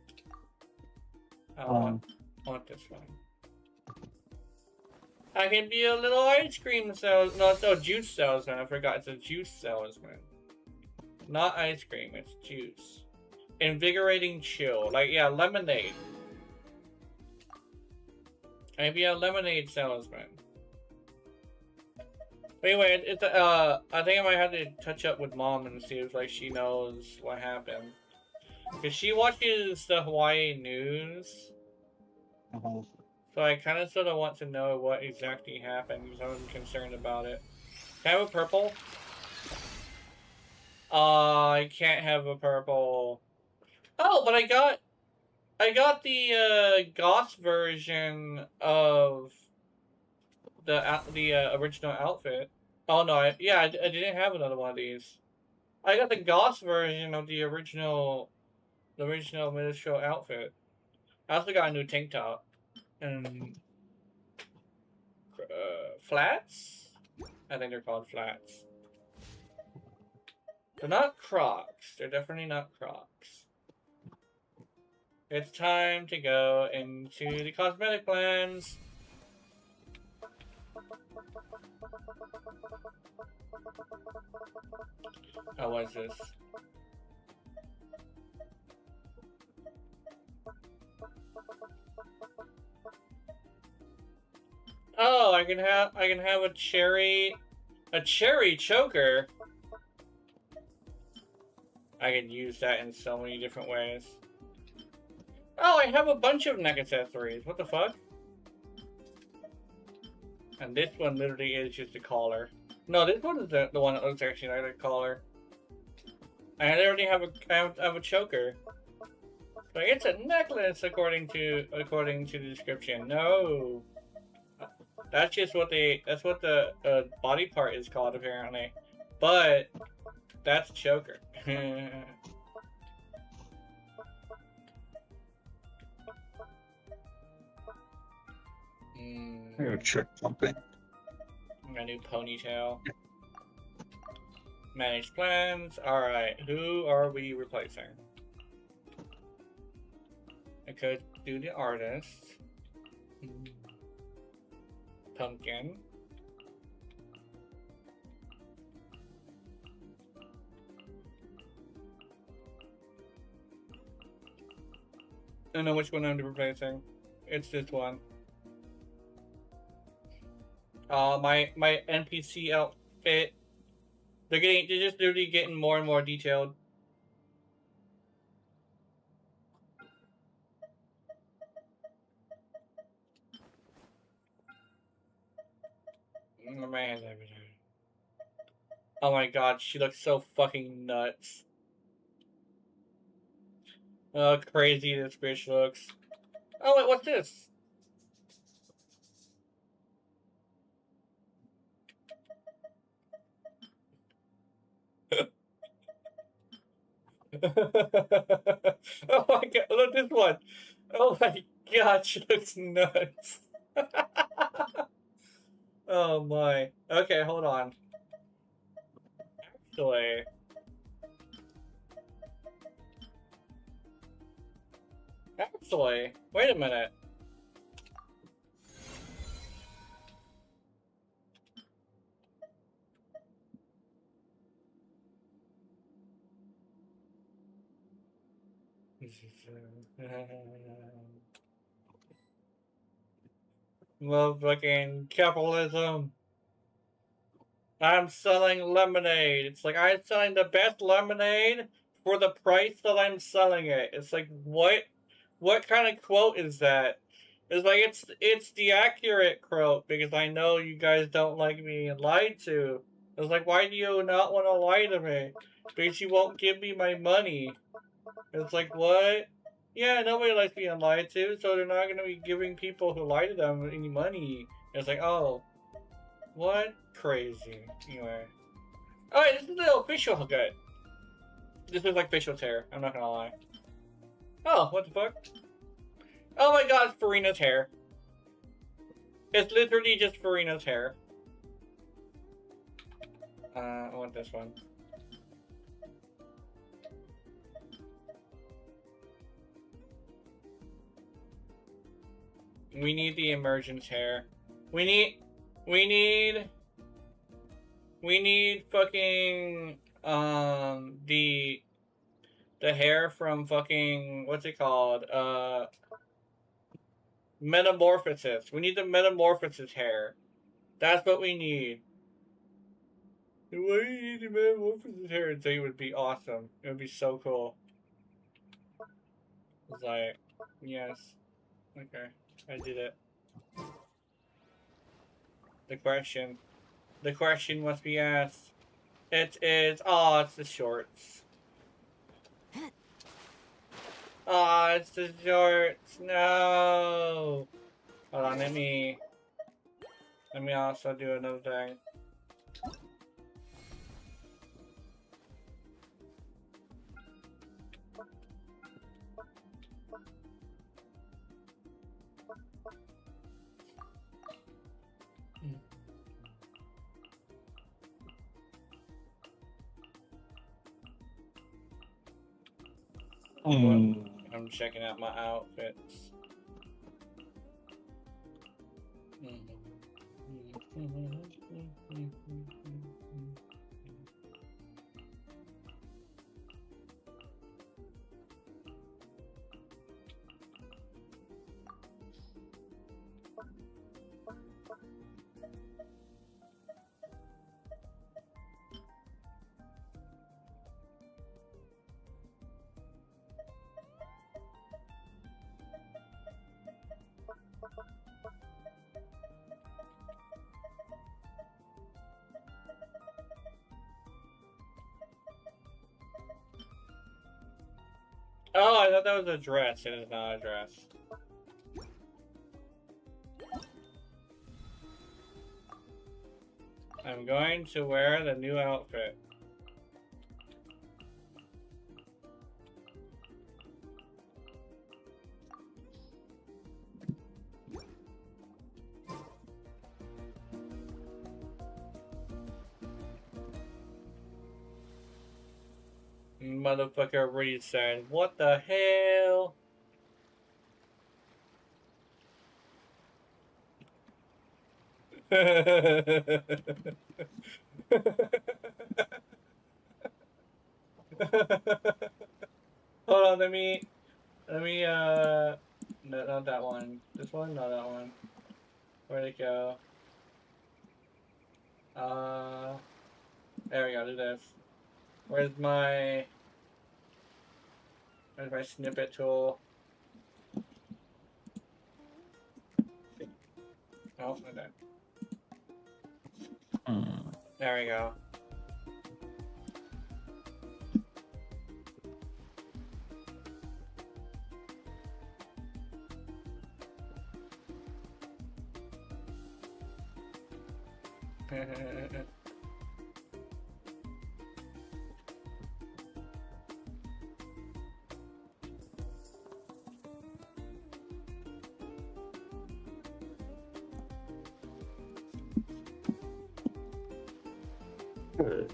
I want this one. I can be a little ice cream salesman. No, it's no juice salesman. I forgot. It's a juice salesman. Not ice cream. It's juice. Invigorating chill. Like, yeah, lemonade. I can be a lemonade salesman. But anyway, it's I think I might have to touch up with Mom and see if like she knows what happened. Because she watches the Hawaii news. So I kind of sort of want to know what exactly happened because I'm concerned about it. Can I have a purple? I can't have a purple. Oh, but I got the goth version of the original outfit. Oh no, I didn't have another one of these. I got the goth version of the original minstrel outfit. I also got a new tank top and flats. I think they're called flats. They're not Crocs. They're definitely not Crocs. It's time to go into the cosmetic plans. Oh, what is this? Oh, I can have a cherry choker. I can use that in so many different ways. Oh, I have a bunch of neck accessories. What the fuck? And this one literally is just a collar. No, this one is the one that looks actually like a collar. I already have a choker. But it's a necklace according to the description. No. That's just what that's what the body part is called apparently. But that's choker. I'm gonna check something. A new ponytail. Manage plans. Alright, who are we replacing? I could do the artist. Pumpkin. I don't know which one I'm replacing. It's this one. My NPC outfit. They're just literally getting more and more detailed. Man, oh my god, she looks so fucking nuts. Oh, crazy this bitch looks. Oh wait, what's this? Oh my god, look at this one. Oh my god, she looks nuts. Oh my. Okay, hold on. Actually, wait a minute. Motherfucking capitalism. I'm selling lemonade. It's like I'm selling the best lemonade for the price that I'm selling it. It's like what kind of quote is that? It's like it's the accurate quote because I know you guys don't like being lied to. It's like, why do you not want to lie to me? Because you won't give me my money. It's like, what? Yeah, nobody likes being lied to, so they're not gonna be giving people who lie to them any money. It's like, oh, what? Crazy. Anyway. Alright, this is the official gut. This is like facial tear, I'm not gonna lie. Oh, what the fuck? Oh my god, it's Farina's hair. It's literally just Farina's hair. I want this one. We need the emergence hair. We need fucking, the hair from fucking, what's it called? Metamorphosis. We need the Metamorphosis hair. That's what we need. Why do you need the Metamorphosis hair? I think it would be awesome. It would be so cool. It's like, yes. Okay, I did it. The question must be asked. It is, oh, it's the shorts. Oh, it's the shorts. No. Hold on, let me also do another thing. I'm checking out my outfits. Oh, I thought that was a dress. It is not a dress. I'm going to wear the new outfit. Motherfucker already said, what the hell? Hold on, let me, no, not that one. This one? No, that one. Where'd it go? There we go, do this. Where's my snippet tool? Oh, okay. There we go. Good.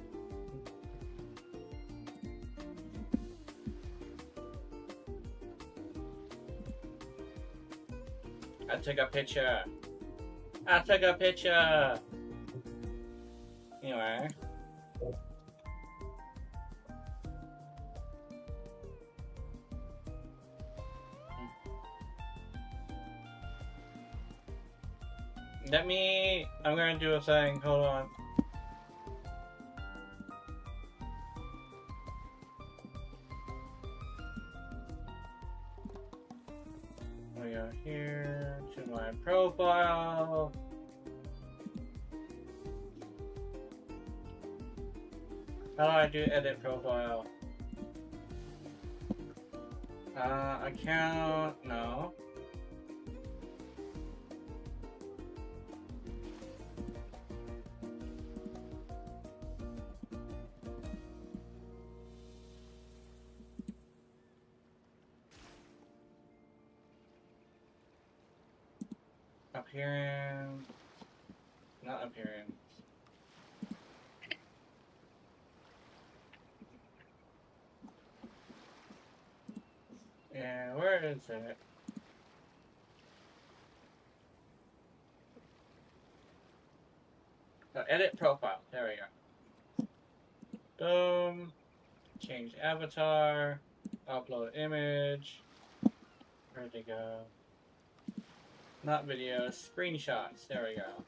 I took a picture. I took a picture. Anyway. I'm gonna do a thing, hold on. we go here to my profile. How do I do edit profile? Account, no. Appearance, not appearance. Yeah, where is it? Oh, edit profile, there we go. Boom, change avatar, upload image, where'd they go? Not videos, screenshots, there we go.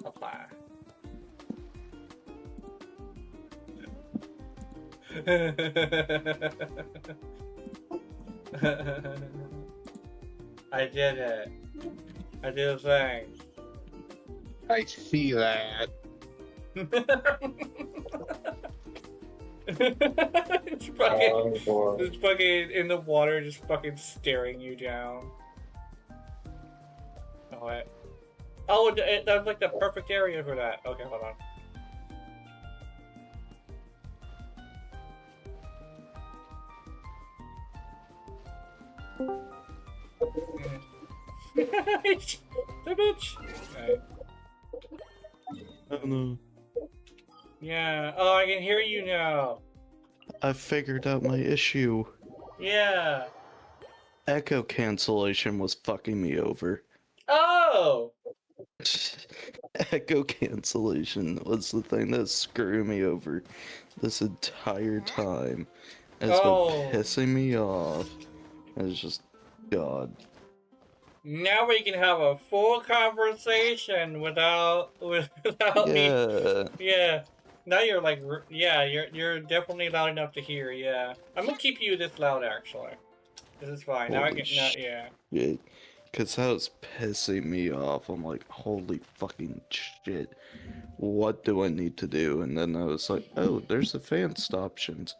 Apply. I did it. I did a thing. I see that. It's fucking, it's fucking in the water, just fucking staring you down. Oh, what? Oh, that was like the perfect area for that. Okay, hold on. The bitch. Okay. Oh no. Yeah. Oh, I can hear you now. I figured out my issue. Yeah. Echo cancellation was fucking me over. Oh. Echo cancellation was the thing that screwed me over this entire time. It's been pissing me off. It's just, God. Now we can have a full conversation without me. Yeah. Now you're like, yeah, you're definitely loud enough to hear. Yeah. I'm gonna keep you this loud actually. This is fine. Now I can. Yeah. Because that was pissing me off. I'm like, holy fucking shit. What do I need to do? And then I was like, oh, there's advanced options.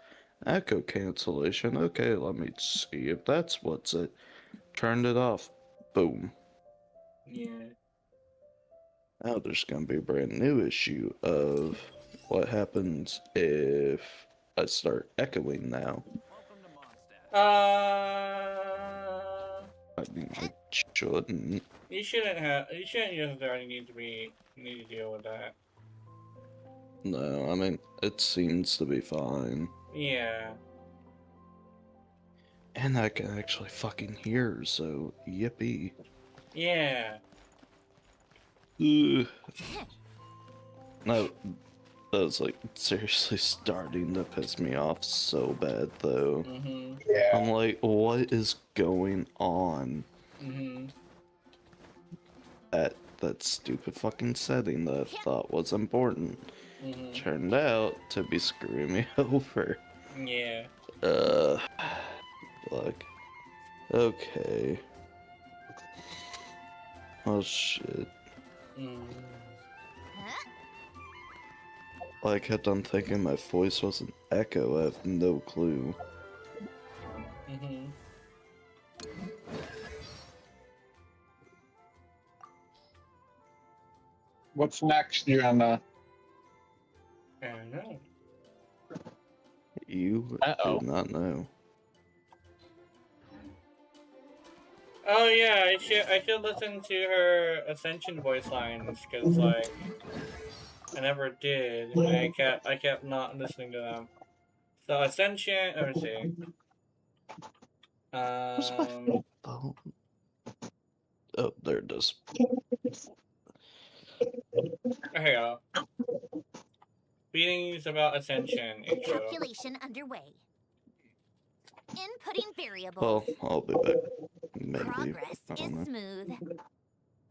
Echo cancellation. Okay, let me see if that's what's it. Turned it off. Boom. Yeah. Now there's gonna be a brand new issue of what happens if I start echoing now. I mean, I shouldn't. You shouldn't have. You shouldn't necessarily need to deal with that. No, I mean, it seems to be fine. Yeah. And I can actually fucking hear, so yippee. Yeah. Ugh. No, that was like seriously starting to piss me off so bad though. Yeah. I'm like, what is going on? At that stupid fucking setting that I thought was important turned out to be screwing me over. Yeah. Look. Okay. Oh shit. I kept on thinking my voice was an echo. I have no clue. What's next, Gianna? I don't know. You do not know. Oh yeah, I should listen to her Ascension voice lines because like I never did. I kept not listening to them. So Ascension, let me see. Where's my phone? Oh, there it is. Here you go. Feelings about Ascension intro. Calculation underway. Inputting variables. Well, I'll be back. Maybe. Progress I is don't know. smooth.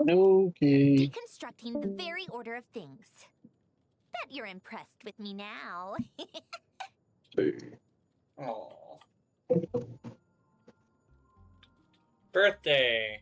Okay. Deconstructing the very order of things. Bet you're impressed with me now. Oh. Birthday.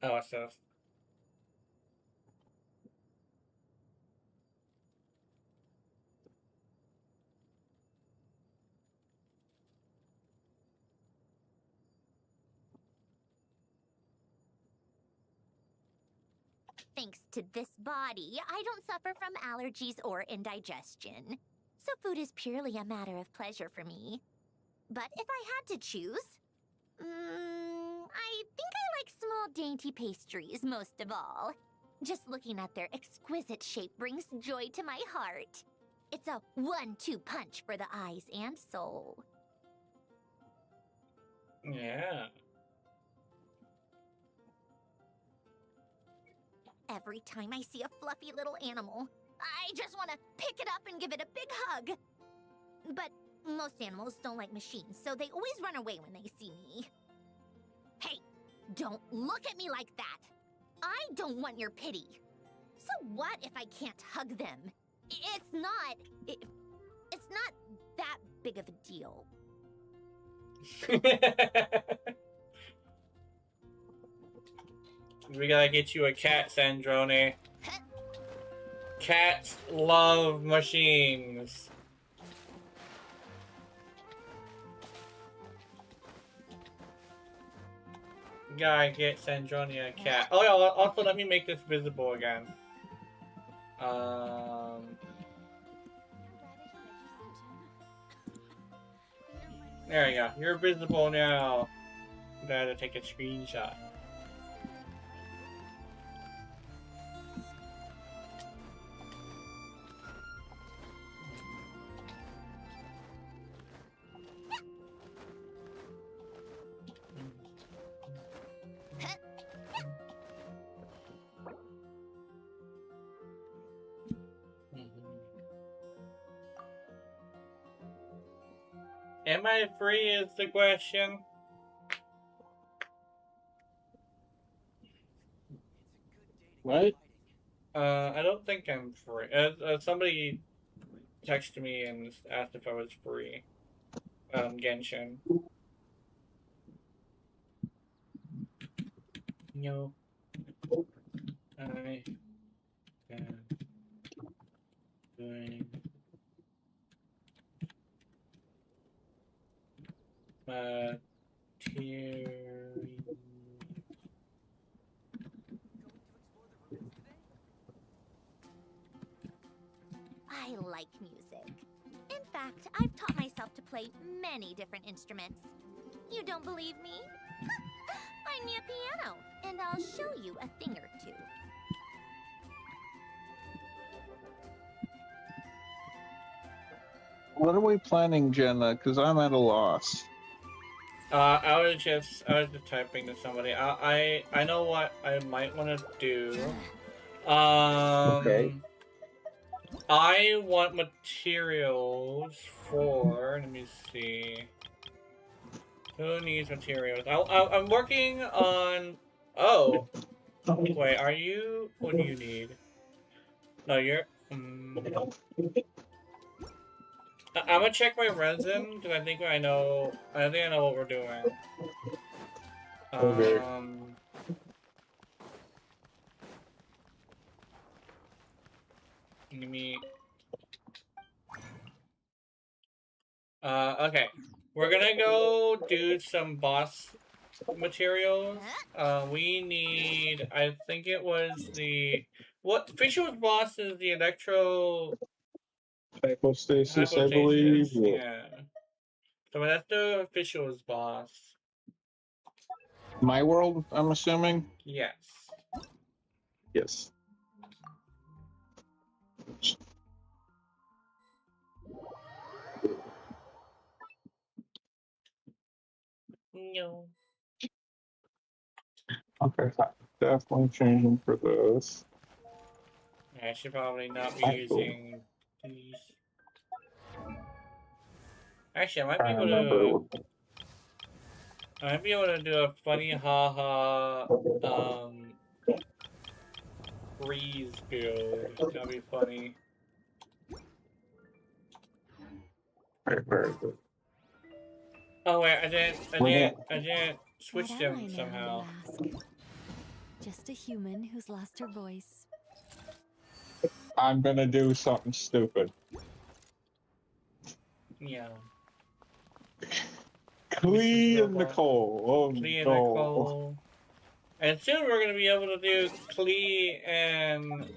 Oh, what's this? Thanks to this body, I don't suffer from allergies or indigestion. So food is purely a matter of pleasure for me. But if I had to choose, I think I like small dainty pastries most of all. Just looking at their exquisite shape brings joy to my heart. It's a 1-2 punch for the eyes and soul. Yeah. Every time I see a fluffy little animal, I just want to pick it up and give it a big hug. But most animals don't like machines, so they always run away when they see me. Hey, don't look at me like that. I don't want your pity. So what if I can't hug them? It's not that big of a deal. We gotta get you a cat, Sandrone. Cats love machines. Gotta get Sandrone a cat. Oh yeah, also let me make this visible again. There you go. You're visible now. Gotta take a screenshot. Am I free is the question. What? I don't think I'm free. Somebody texted me and asked if I was free. Genshin. No. I am doing material. I like music. In fact, I've taught myself to play many different instruments. You don't believe me? Find me a piano, and I'll show you a thing or two. What are we planning, Jenna? Because I'm at a loss. I was just typing to somebody. I know what I might want to do. Okay. I want materials for. Let me see. Who needs materials? I'm working on. Oh, wait. Are you? What do you need? No, you're. I'm gonna check my resin because I think I know. I think I know what we're doing. Okay. Give me. Okay. We're gonna go do some boss materials. We need. I think it was the. What Fisher's boss is the electro Hypostasis, I believe. hypostasis. Yeah. So that's the official's boss. My world, I'm assuming. Yes. Yes. No. Okay, definitely changing for this. Yeah, I should probably not be Actually, using these. Actually, trying to remember. I might be able to do a funny haha freeze build. That'd be funny. Where is it? Oh wait, I didn't switch What am I them now, somehow. you ask? Just a human who's lost her voice. I'm gonna do something stupid. Yeah. Clee and Nicole. Oh Klee and no. Nicole. And soon we're gonna be able to do Klee and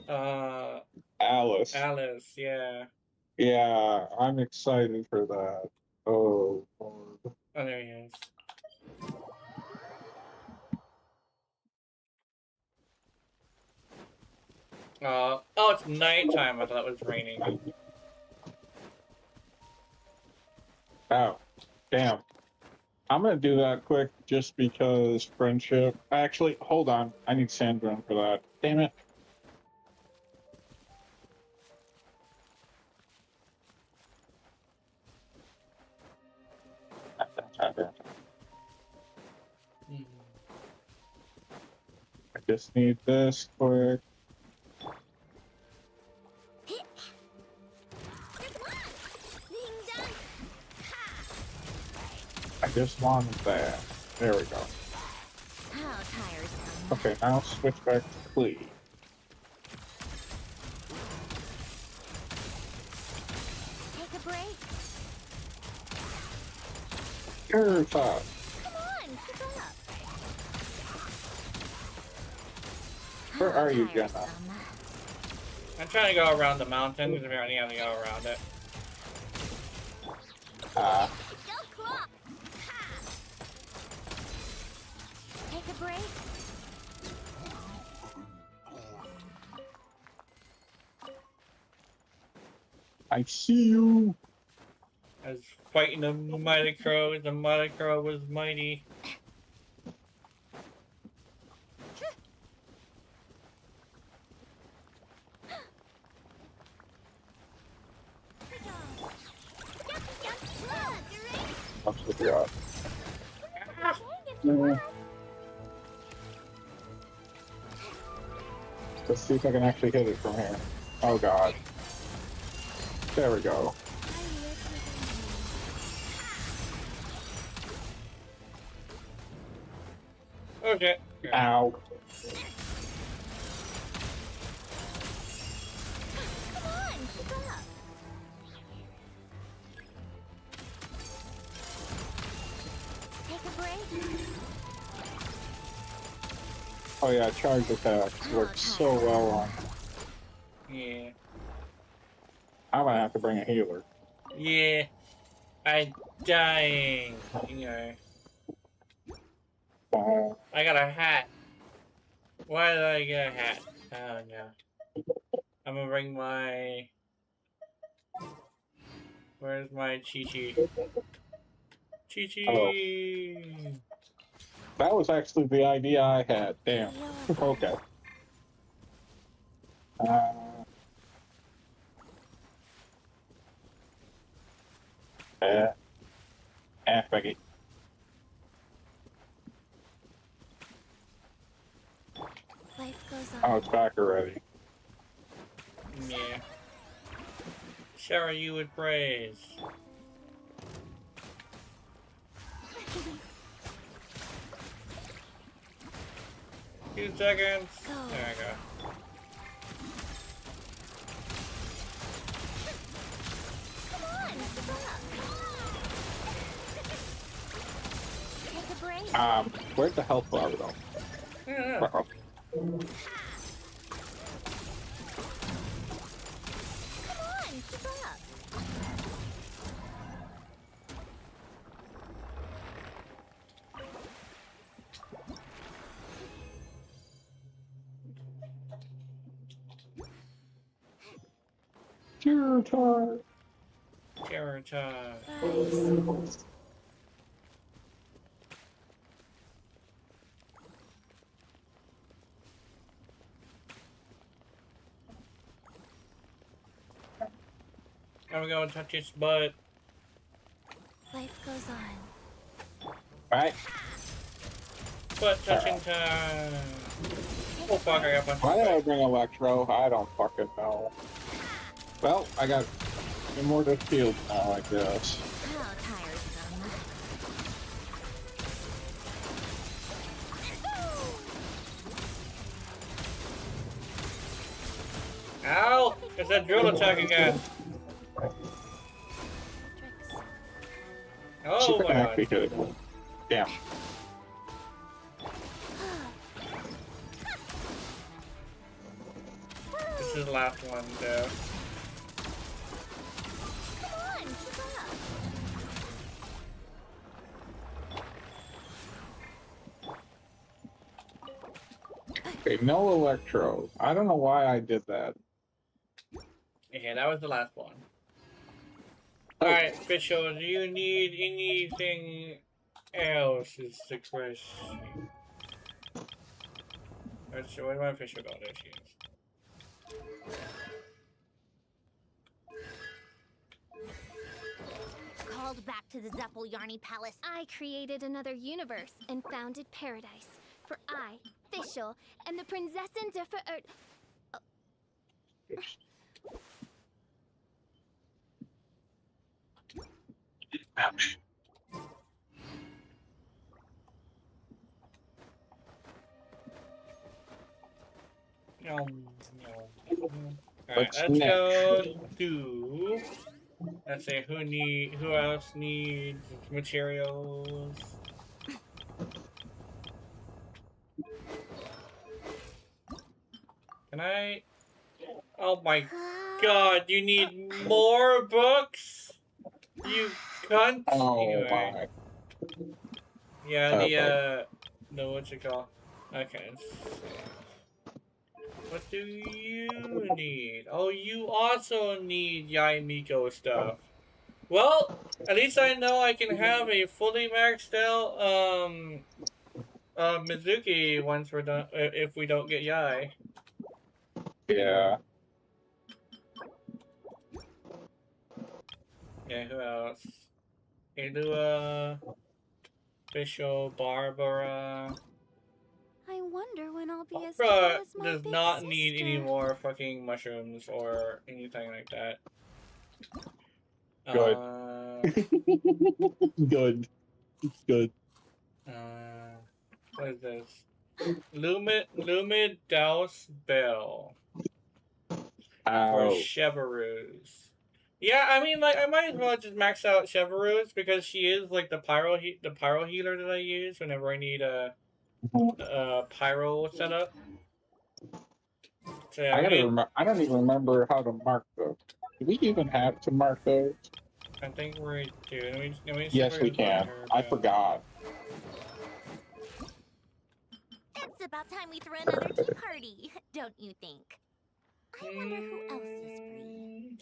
Alice. Alice, yeah. Yeah, I'm excited for that. Oh, Lord. Oh, there he is. Oh, it's nighttime. I thought it was raining. Oh, damn. I'm gonna do that quick just because friendship. Actually, hold on. I need Sandrine for that. Damn it. I just need this quick. I just wanted that. There we go. How tiresome. Okay, now switch back to Clee. Take a break. Your thought. Come on, keep up. Where How are you, Jenna? tiresome. I'm trying to go around the mountain because we already have to go around it. Go clock. Ha. Take a break. I see you. I was fighting the mighty crow. The mighty crow was mighty. That's what we got. Let's see if I can actually hit it from here. Oh god. There we go. Okay. Ow. Come on, keep up. Take a break. Oh yeah, charge attacks work so well on. Yeah. I'm gonna have to bring a healer. Yeah. I'm dying. You know. I got a hat. Why did I get a hat? Oh no. I'm gonna bring my. Where's my Chi-Chi? Chi-Chi! Oh. That was actually the idea I had. Damn. Okay. Peggy. Life goes on. Oh, it's back already. Yeah. Shower you with praise. 2 seconds. There I go. Come on, keep up. Take a break. Where's the health bar though? Yeah. Uh-oh. Come on, keep up. Terror. Terror time. I'm gonna touch his butt. Life goes on. Right. Butt touching time. Oh fuck, I got Why did I punched. bring Electro? I don't fucking know. Well, I got Immortal Shield now, I guess. How tiresome. Ow! It's that drill attack again. Tricks. Oh my god. actually hit it. Damn. This is the last one, though. Come on, keep up. Okay, no Electro. I don't know why I did that. Okay, that was the last one. Oh. Alright, Fischl, do you need anything else? Is the question. Let's see, what about Fischl got? There she is. Called back to the Zeppel Yarny Palace. I created another universe and founded paradise. For I, Fischl, and the Prinzessin de Ouch. No. Alright, What's let's next? go do. Let's see who else needs materials. Can I? Oh my god, you need more books? You cunt! Oh Anyway. my. Yeah, Okay. no, what's it called? Okay, let's see. What do you need? Oh, you also need Yai Miko stuff. Well, at least I know I can have a fully maxed out, Mizuki once we're done, if we don't get Yai. Yeah. Yeah, who else? Elua, Fischl, Barbara. I wonder when I'll be as Barbara tall as my does big not need sister. any more fucking mushrooms or anything like that. Good. Good. It's good. What is this? Lumid Douse Bell for Ow. Chevaroos. Yeah, I mean, like, I might as well just max out Chevaroos because she is like the pyro healer that I use whenever I need a pyro setup. So yeah, I gotta remember. I don't even remember how to mark those. Do we even have to mark those? I think we do. Let me see Yes, if we can can. find her I bell. forgot. It's about time we throw another tea party, don't you think? I wonder who else is free.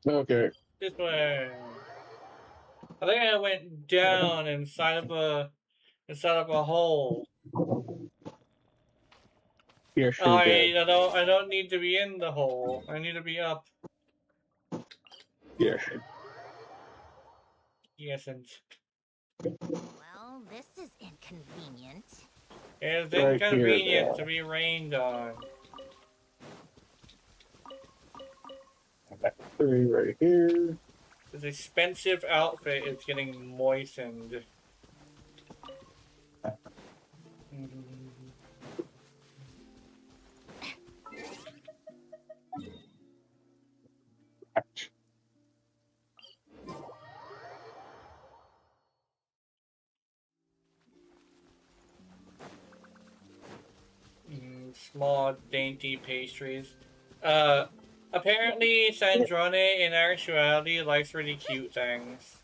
Okay. This way. I think I went down inside of a hole. You're sure did. I don't need to be in the hole. I need to be up. Yes. Yes, and Well, this is inconvenient. it's Right inconvenient here, to be rained on. 3 right here. This expensive outfit is getting moistened. Small, dainty pastries. Apparently Sandrone in actuality likes really cute things.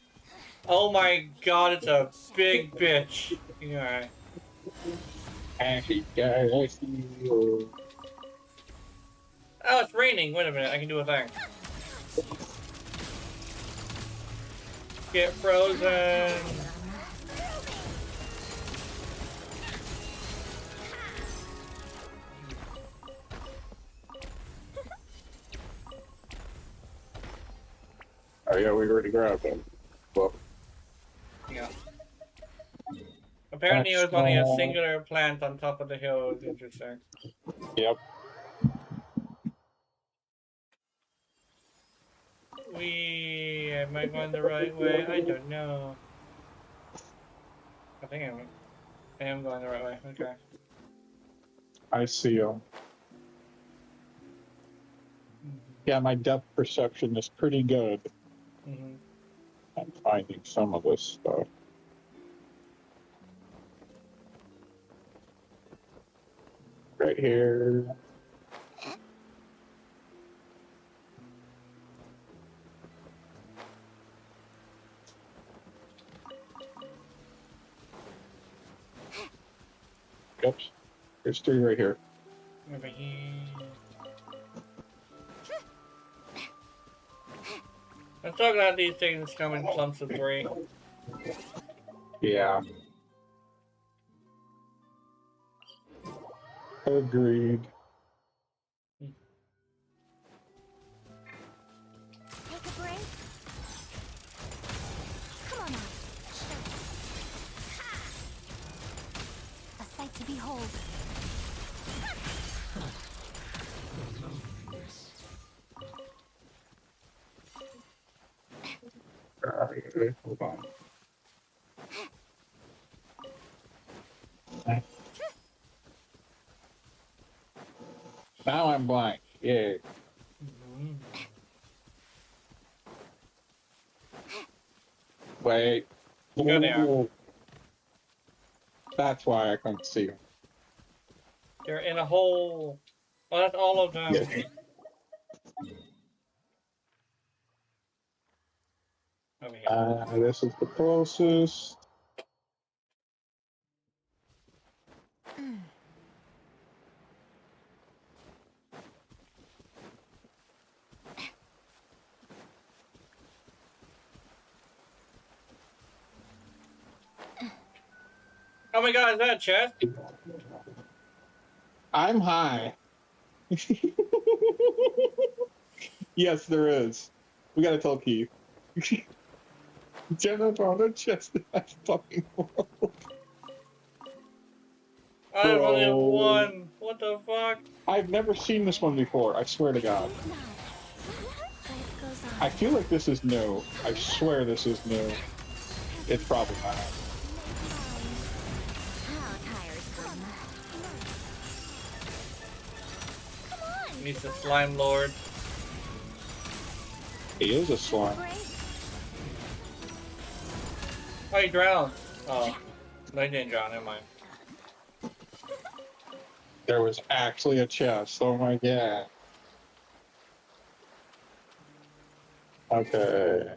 Oh my god, it's a big bitch. Yeah. Hey guys, I see you. Oh, it's raining. Wait a minute, I can do a thing. Get frozen. Oh yeah, we already grabbed them. Well, Yeah. Apparently it was only a singular plant on top of the hill. It was interesting. yep. Am I going the right way? I don't know. I think I am going the right way. Okay. I see them. Yeah, my depth perception is pretty good. Mm-hmm. I'm finding some of this stuff. Right here. Oops. There's 3 right here. Over here. I'm so glad these things come in clumps of 3. Yeah. Agreed. Take a break. Come on now. A sight to behold. Hold on. Now I'm blank. Yeah. Wait. Go there. Ooh. That's why I couldn't see them. They're in a hole. Well, that's all of them. Yeah. Over here. This is the closest. Oh my god, is that a chest? I'm high. Yes, there is. We gotta tell Keith. Jenna found a chest in that fucking world. I only have Bro. 1. What the fuck? I've never seen this one before. I swear to God. Life goes on. I feel like this is new. I swear this is new. It's probably not. How tiresome. He's the slime lord. He is a slime. Oh, he drowned. Oh. No, he didn't drown. Never mind. There was actually a chest. Oh my god. Okay.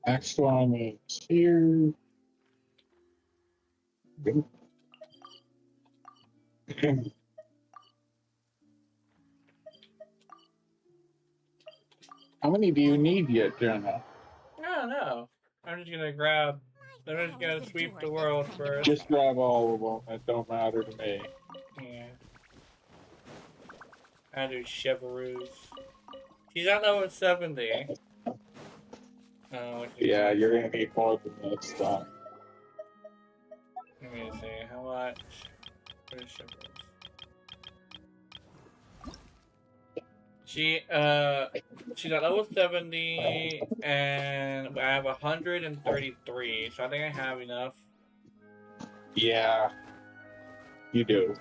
Next one is here. How many do you need yet, Jenna? I don't know. I'm just gonna grab. I'm just gonna sweep the world first. Just grab all of them. It don't matter to me. Yeah. I do Chevroos. He's at level 70. Oh, Yeah, you're gonna need more than this time. Let me see. How much? Where's Chevroos? She's at level 70, and I have 133, so I think I have enough. Yeah, you do.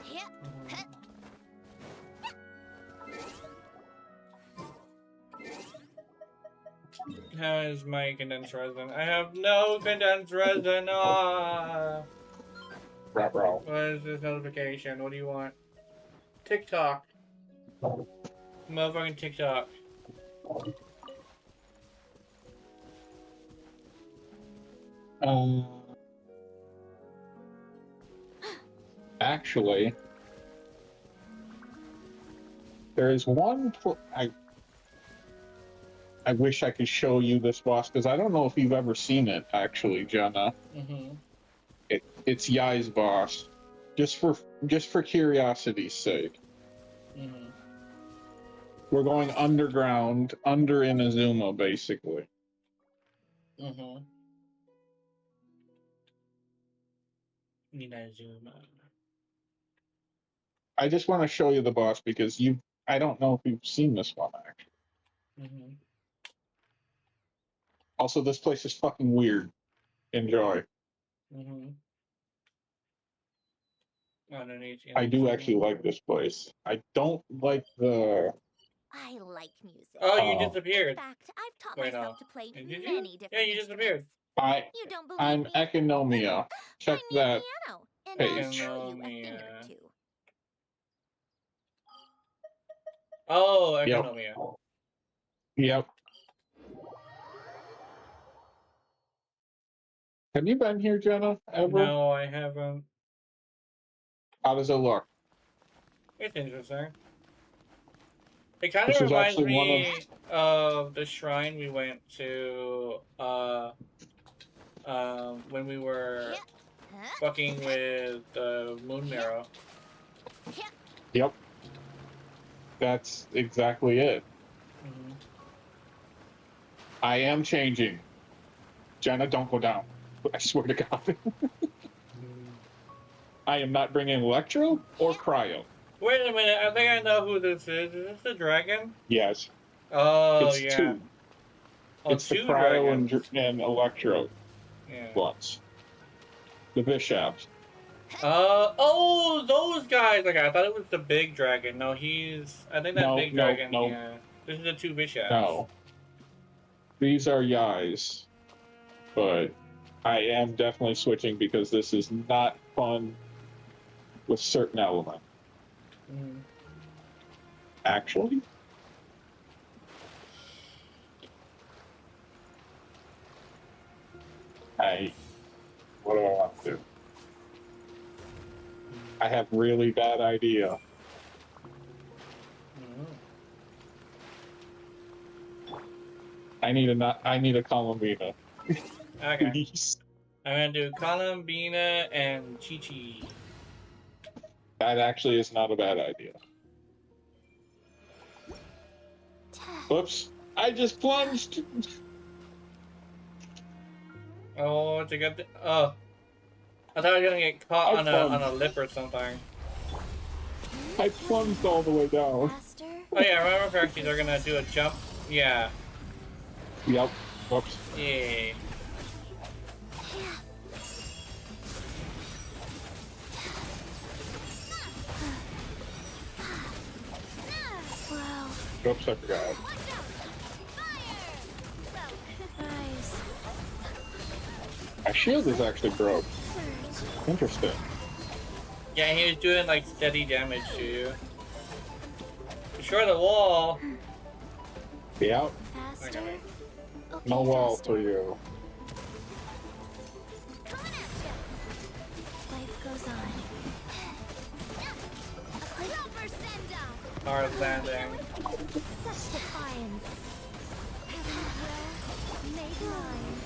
How is my condensed resin? I have no condensed resin. Ah. Bro. What is this notification? What do you want? TikTok. Motherfucking TikTok. Actually, there is one. I wish I could show you this boss because I don't know if you've ever seen it. Actually, Jenna, it's Yai's boss. Just for curiosity's sake, we're going underground, under Inazuma, basically. Inazuma. I just want to show you the boss because I don't know if you've seen this one actually. Also, this place is fucking weird. Enjoy. Underneath I do Inazuma. actually like this place. I don't like the. I like music. Oh, you Oh. disappeared. In fact, I've taught Wait, myself no. to play Did you? many different Yeah, you disappeared. instruments. You don't believe I'm me? Economia. Check Find me a that piano, and page. I'll show you a thing or Economia. two. Oh, Yep. Economia. Yep. Have you been here, Jenna? Ever? No, I haven't. How does it look? It's interesting. It kind This of is reminds actually one me of the shrine we went to when we were fucking with the moon mirror. Yep. That's exactly it. I am changing. Jenna, don't go down. I swear to God. I am not bringing Electro or Cryo. Wait a minute, I think I know who this is. Is this the dragon? Yes. Oh, It's yeah. two. Oh, It's the two Cryo dragons. and Electro Yeah. ones. The Bishops. Oh, those guys. Okay, I thought it was the big dragon. No, I think that big dragon. No. Yeah. This is the two bishops. No. These are Yais. But I am definitely switching because this is not fun with certain elements. Actually? What do I want to do? I have really bad idea. I need a Columbina. Okay. Please. I'm gonna do Columbina and Chi-Chi. That actually is not a bad idea. Whoops. I just plunged. Oh, it's a good thing. Oh. I thought I was gonna get caught on a lip or something. I plunged all the way down. Faster? Oh yeah, remember correctly, they're gonna do a jump. Yeah. Yep. Whoops. Yeah. Wow. Oops, I forgot. Nice. My shield is actually broke. Interesting. Yeah, he was doing like steady damage to you. Destroy the wall. Be out. Faster? Okay. Okay, No wall faster. for you. Life goes on. Hard landing. Such defiance. Heaven's will made mine.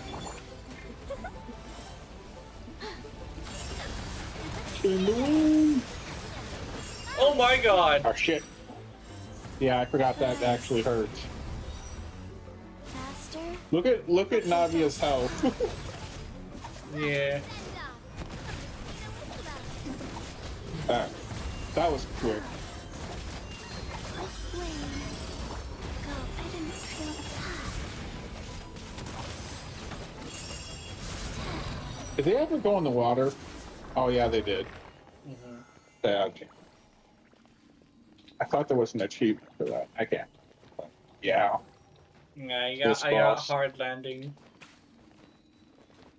In the wind. Oh my god. Oh shit. Yeah, I forgot that actually hurts. Faster? Look at Navia's health. Yeah. That was quick. Like flame. Did they ever go in the water? Oh yeah, they did. Mm-hmm. Sad. I thought there was an achievement for that. I can't. But yeah. Yeah, This I got boss. hard landing.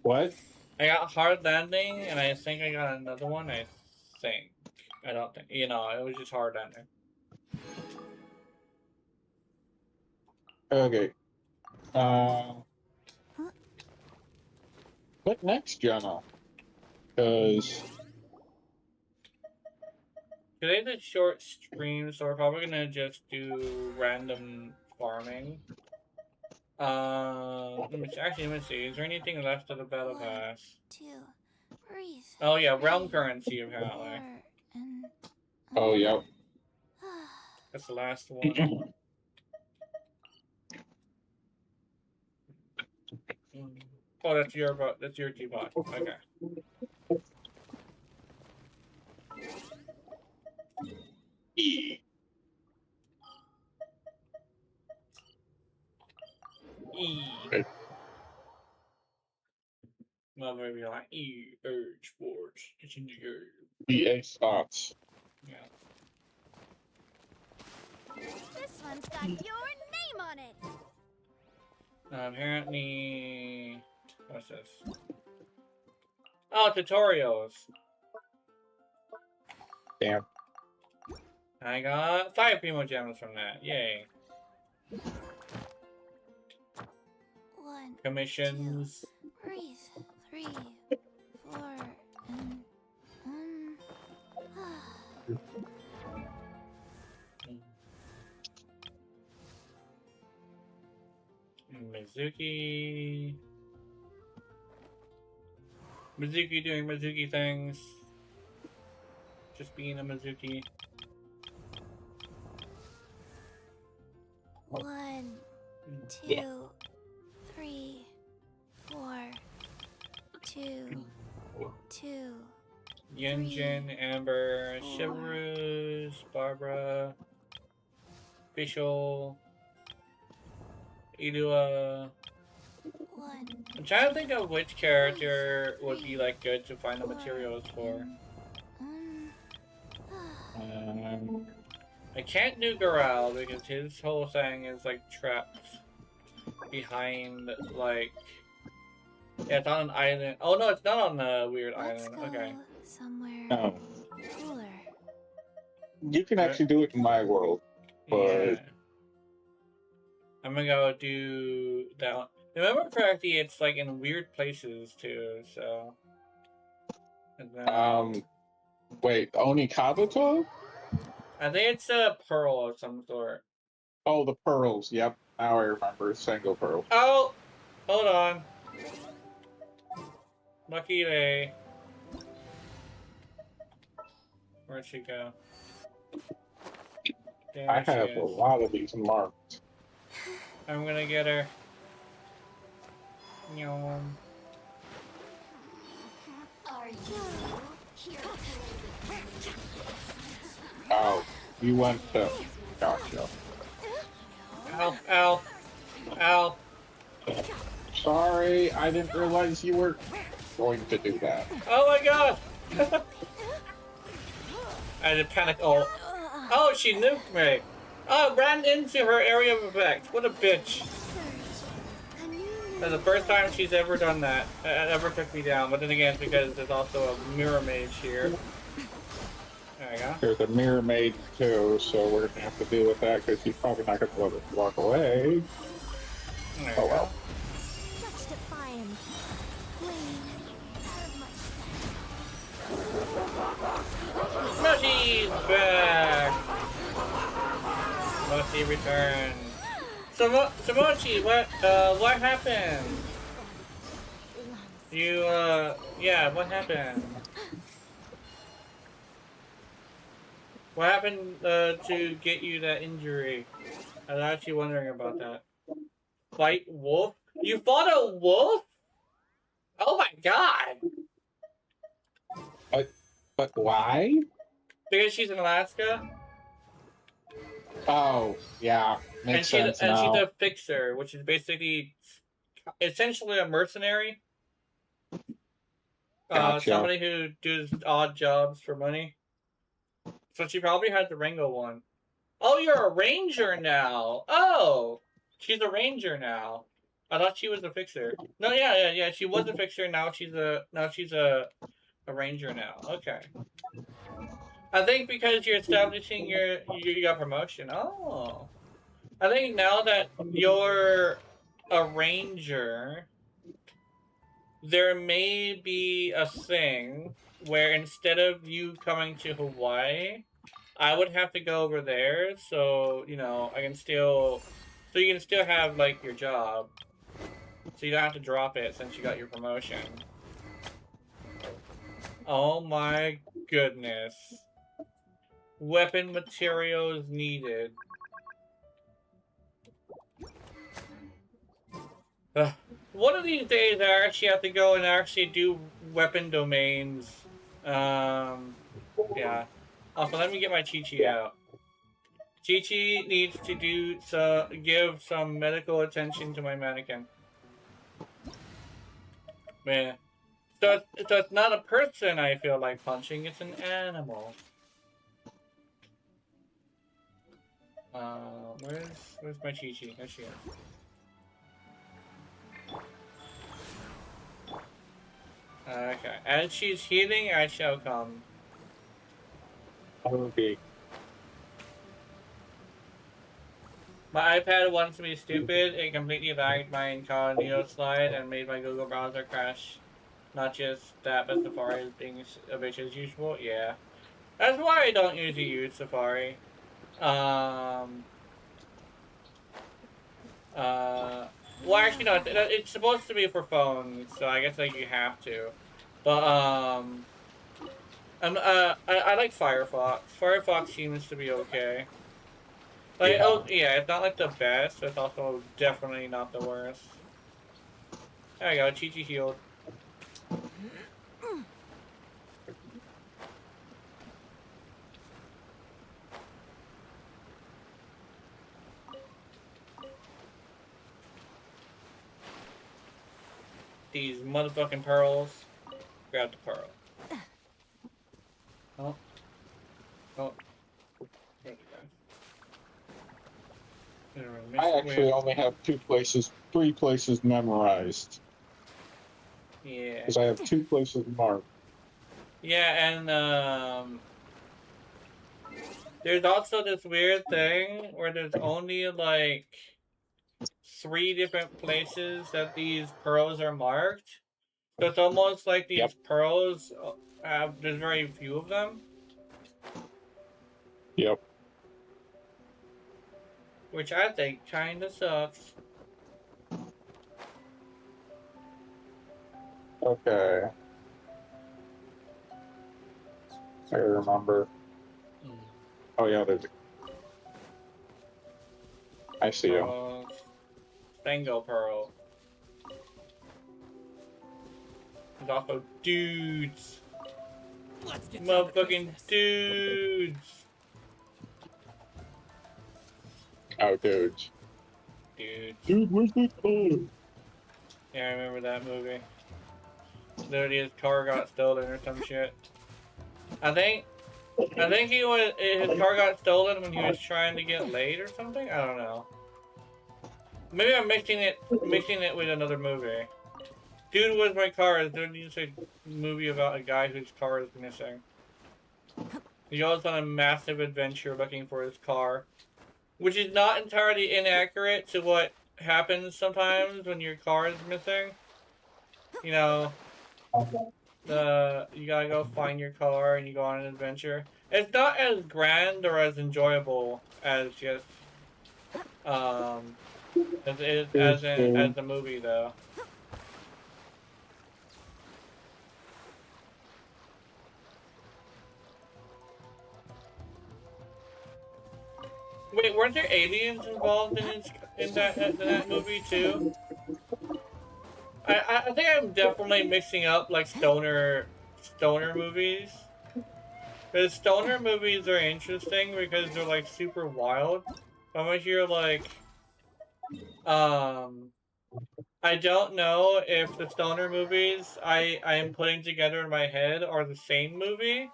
What? I got hard landing, and I think I got another one. I think. I don't think. You know, it was just hard landing. Okay. What next, Jenna? Because Today's a short stream, so we're probably gonna just do random farming. Let me see. Is there anything left of the battle pass? 2, breathe. Oh yeah, realm 3, currency apparently. 4, and oh yeah. That's the last one. Oh, that's your teapot. Okay. E. Okay. Well, maybe like urge sports. It's in the urge. EA spots. Yeah. this one's got your name on it. Apparently, what's this? Oh, tutorials. Damn. I got 5 Primo Gems from that. Yay. 1, Commissions. breathe. 3, 4, and Mizuki. Mizuki doing Mizuki things. Just being a Mizuki. 1, 2, 3, 4, 2, 2. Yunjin, Amber, 4. Chivalrous, Barbara, Official, Idua. 1. I'm trying to think of which character would be like good to find the materials for. I can't do Garal because his whole thing is like trapped behind like it's on an island. Oh no, it's not on the weird Let's island. go Okay. somewhere No. cooler. You can actually do it in my world. But Yeah. I'm gonna go do that one. Remember correctly, it's like in weird places too, so and then, wait, Oni Kabuto? I think it's a pearl of some sort. Oh, the pearls. Yep. Now I remember. Single pearl. Oh! Hold on. Lucky Day. Where'd she go? There I she have is. a lot of these marked. I'm gonna get her. Nyom. Are you here? Oh, you went to. Gotcha. Ow, ow, ow. Sorry, I didn't realize you were going to do that. Oh my god! I had a panic. Oh, she nuked me. Oh, ran into her area of effect. What a bitch. That's the first time she's ever done that. Ever took me down. But then again, it's because there's also a mirror mage here. There we go. There's a mirror maid too, so we're gonna have to deal with that because she's probably not gonna let us walk away. There we Oh go. well. Such defiance. Mushy's back! Mushy returned. So Mochi, what happened? You, yeah, what happened? What happened, to get you that injury? I was actually wondering about that. Fight wolf? You fought a wolf? Oh my god! But why? Because she's in Alaska? Oh, yeah, makes sense now. She's a fixer, which is basically essentially a mercenary. Gotcha. Somebody who does odd jobs for money. So she probably had the Ringo one. Oh, you're a ranger now. Oh, she's a ranger now. I thought she was a fixer. No, yeah. She was a fixer. Now she's a ranger now. Okay. I think because you're establishing you got promotion. Oh. I think now that you're a ranger, there may be a thing where instead of you coming to Hawaii, I would have to go over there, so I can still, so you can still have like your job, so you don't have to drop it since you got your promotion. Oh my goodness! Weapon materials needed. One of these days, I actually have to go and actually do weapon domains. Yeah. Also, let me get my Chi-Chi out. Chi-Chi needs to give some medical attention to my mannequin. Man. So it's not a person I feel like punching, it's an animal. Where's my Chi-Chi? There she is. Okay. As she's healing, I shall come. Okay. My iPad wants to be stupid. It completely lagged my incognito slide and made my Google browser crash. Not just that, but Safari is being a bitch as usual. Yeah. That's why I don't usually use Safari. Well, actually, no. It's supposed to be for phones, so I guess like you have to. But I like Firefox. Firefox seems to be okay. Like, yeah. Oh yeah, it's not like the best, but it's also definitely not the worst. There we go, Chi-Chi healed. These motherfucking pearls. Grab the pearl. Oh. Oh. There you go. I actually only have 3 places memorized. Yeah. Because I have 2 places marked. Yeah, and there's also this weird thing where there's only like 3 different places that these pearls are marked. So it's almost like these pearls there's very few of them. Yep. Which I think kinda sucks. Okay. I remember. Oh yeah, there's I see him. Tango Pearl. There's also dudes. Let's get motherfucking dudes. Oh, dudes. Dudes. Dude, where's my car? Yeah, I remember that movie. Literally, his car got stolen or some shit. I think his car got stolen when he was trying to get laid or something. I don't know. Maybe I'm mixing it with another movie. Dude, Where's My Car is literally just a movie about a guy whose car is missing. He goes on a massive adventure looking for his car, which is not entirely inaccurate to what happens sometimes when your car is missing. You know, you gotta go find your car and you go on an adventure. It's not as grand or as enjoyable as just as the movie though. Wait, weren't there aliens involved in that movie too? I think I'm definitely mixing up like stoner movies. Because stoner movies are interesting because they're like super wild. But when you're like I don't know if the stoner movies I am putting together in my head are the same movie,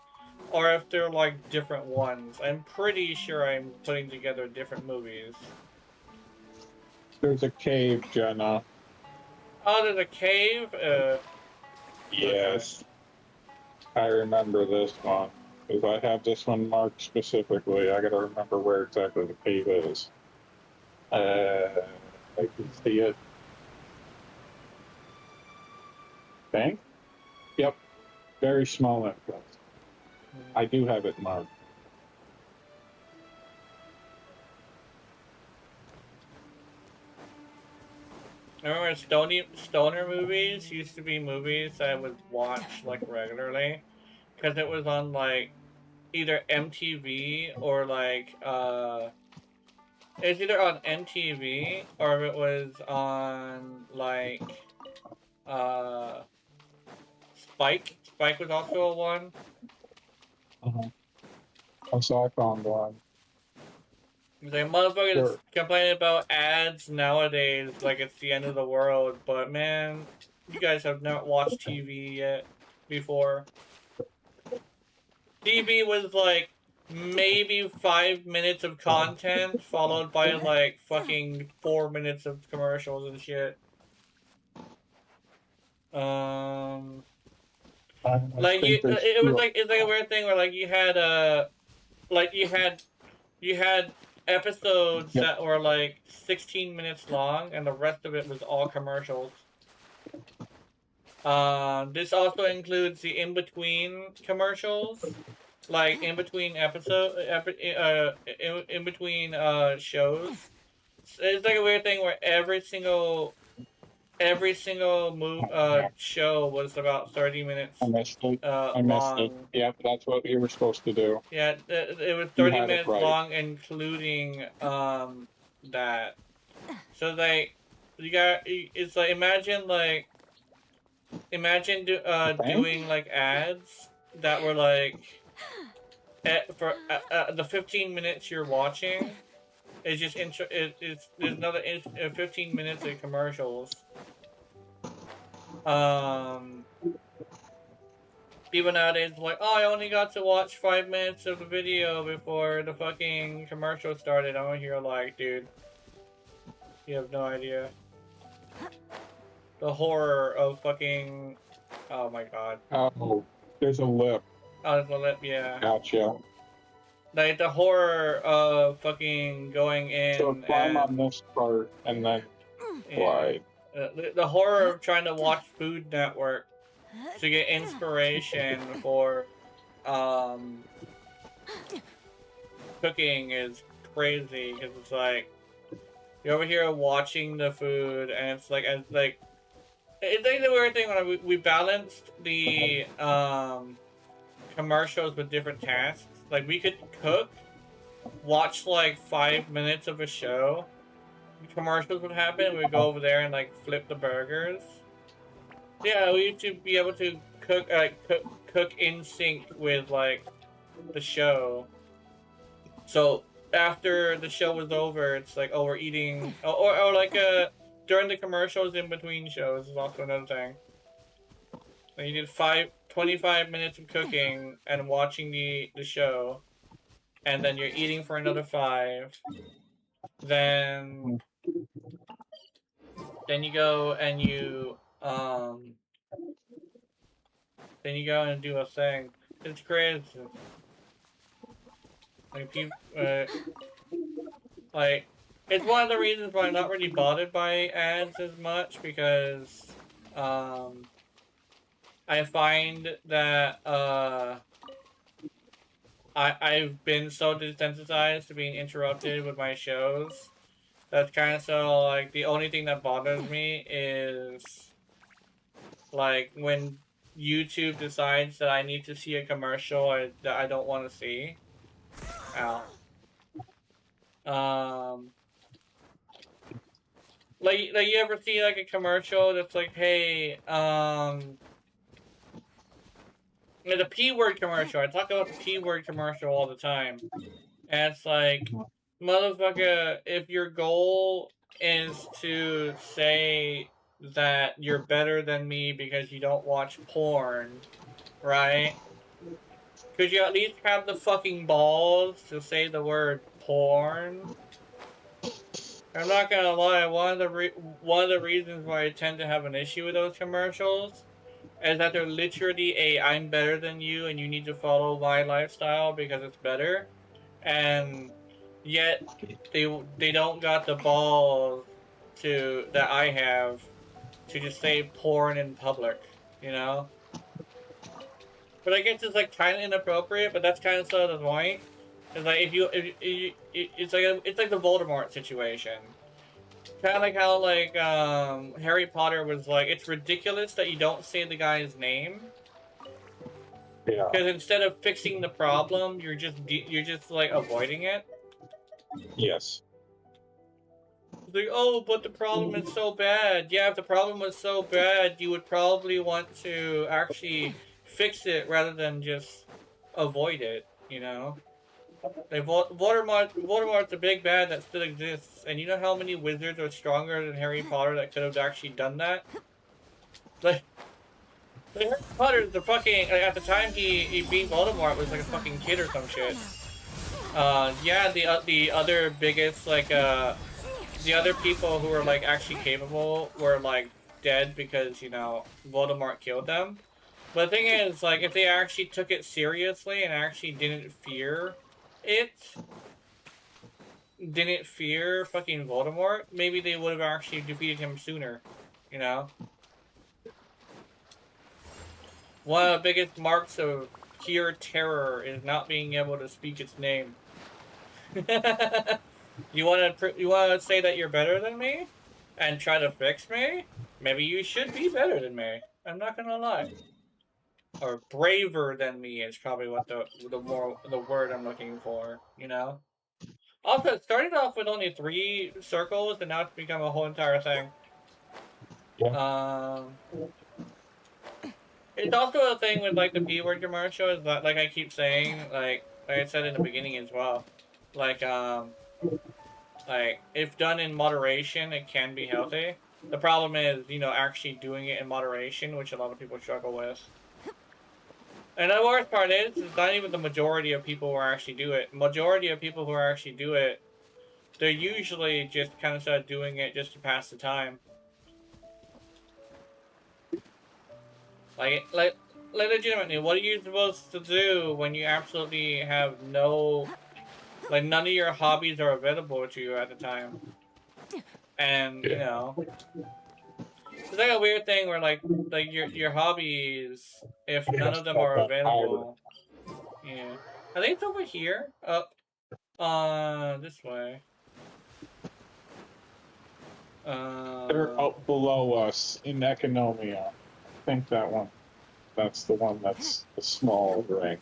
or if they're like different ones. I'm pretty sure I'm putting together different movies. There's a cave, Jenna. Oh, there's a cave? Yes. I remember this one. Because I have this one marked specifically. I gotta remember where exactly the cave is. I can see it. Bank? Yep. Very small entrance. I do have it marked. I remember stoner movies used to be movies I would watch like regularly because it was on like either MTV or like it was either on MTV or it was on like uh Spike. Spike was also a one. So I found one. It's like motherfuckers Sure. complaining about ads nowadays like it's the end of the world, but man, you guys have not watched TV yet before. TV was like maybe 5 minutes of content followed by like fucking 4 minutes of commercials and shit. Like think there's it was two. like it's like a weird thing where like you had episodes Yep. that were like 16 minutes long and the rest of it was all commercials. This also includes the in-between commercials, like in between in between shows. It's like a weird thing where every single show was about 30 minutes I missed it. I missed it. long. Yep, that's what you were supposed to do. Yeah, it was You 30 had it minutes right. long, including that. So like, it's like imagine doing like ads that were like for the 15 minutes you're watching is just there's another 15 minutes of commercials. People nowadays are like, oh, I only got to watch 5 minutes of the video before the fucking commercial started. I'm here like, dude, you have no idea. The horror of fucking, oh my god. Oh, there's a lip. Oh, there's a lip, yeah. Gotcha. Like the horror of fucking going in So climb on and this part and then yeah. slide. The horror of trying to watch Food Network to get inspiration for cooking is crazy because it's like you're over here watching the food and it's like it's like the weird thing when we balanced the commercials with different tasks. Like we could cook, watch like 5 minutes of a show, commercials would happen, we'd go over there and like flip the burgers. Yeah, we used to be able to cook in sync with like the show. So after the show was over, it's like, oh, we're eating, or like during the commercials in between shows is also another thing. So you did 25 minutes of cooking and watching the show, and then you're eating for another 5. Then you go and you do a thing. It's crazy. Like people, like it's one of the reasons why I'm not really bothered by ads as much because I find that I've been so desensitized to being interrupted with my shows. That's kind of so, like, the only thing that bothers me is, like, when YouTube decides that I need to see a commercial that I don't want to see. Ow. Like, you ever see, like, a commercial that's like, hey, the P-word commercial. I talk about the P-word commercial all the time. And it's like, motherfucker, if your goal is to say that you're better than me because you don't watch porn, right? Could you at least have the fucking balls to say the word porn? I'm not gonna lie, one of the reasons why I tend to have an issue with those commercials is that they're literally a I'm better than you and you need to follow my lifestyle because it's better, and yet they don't got the balls to that I have to just say porn in public, you know? But I guess it's like kind of inappropriate, but that's kind of sort of the point. It's like it's like the Voldemort situation. Kind of like how like Harry Potter was like, it's ridiculous that you don't say the guy's name. Yeah. Because instead of fixing the problem, you're just like avoiding it. Yes. It's like, oh, but the problem is so bad. Yeah, if the problem was so bad, you would probably want to actually fix it rather than just avoid it, you know? Like, Voldemort's a big bad that still exists, and you know how many wizards are stronger than Harry Potter that could have actually done that? Like Harry Potter's the fucking, like, at the time he beat Voldemort was like a fucking kid or some shit. Yeah, the other biggest, like, the other people who were, like, actually capable were, like, dead because, you know, Voldemort killed them. But the thing is, like, if they actually took it seriously and actually didn't fear fucking Voldemort, maybe they would have actually defeated him sooner, you know? One of the biggest marks of pure terror is not being able to speak its name. You wanna say that you're better than me? And try to fix me? Maybe you should be better than me. I'm not gonna lie. Or braver than me is probably what the word I'm looking for, you know? Also, it started off with only 3 circles, and now it's become a whole entire thing. Yeah. It's also a thing with, like, the P-word commercial, is that, like I keep saying, like I said in the beginning as well, like, if done in moderation, it can be healthy. The problem is, you know, actually doing it in moderation, which a lot of people struggle with. And the worst part is, it's not even the majority of people who actually do it. Majority of people who actually do it, they're usually just kind of start doing it just to pass the time. Like legitimately, what are you supposed to do when you absolutely have no, like, none of your hobbies are available to you at the time? And, you know, it's like a weird thing where, like your hobbies, if none of them are available, yeah. I think it's over here, up, this way. They're up below us in Economia. I think that one. That's the one that's the small ring.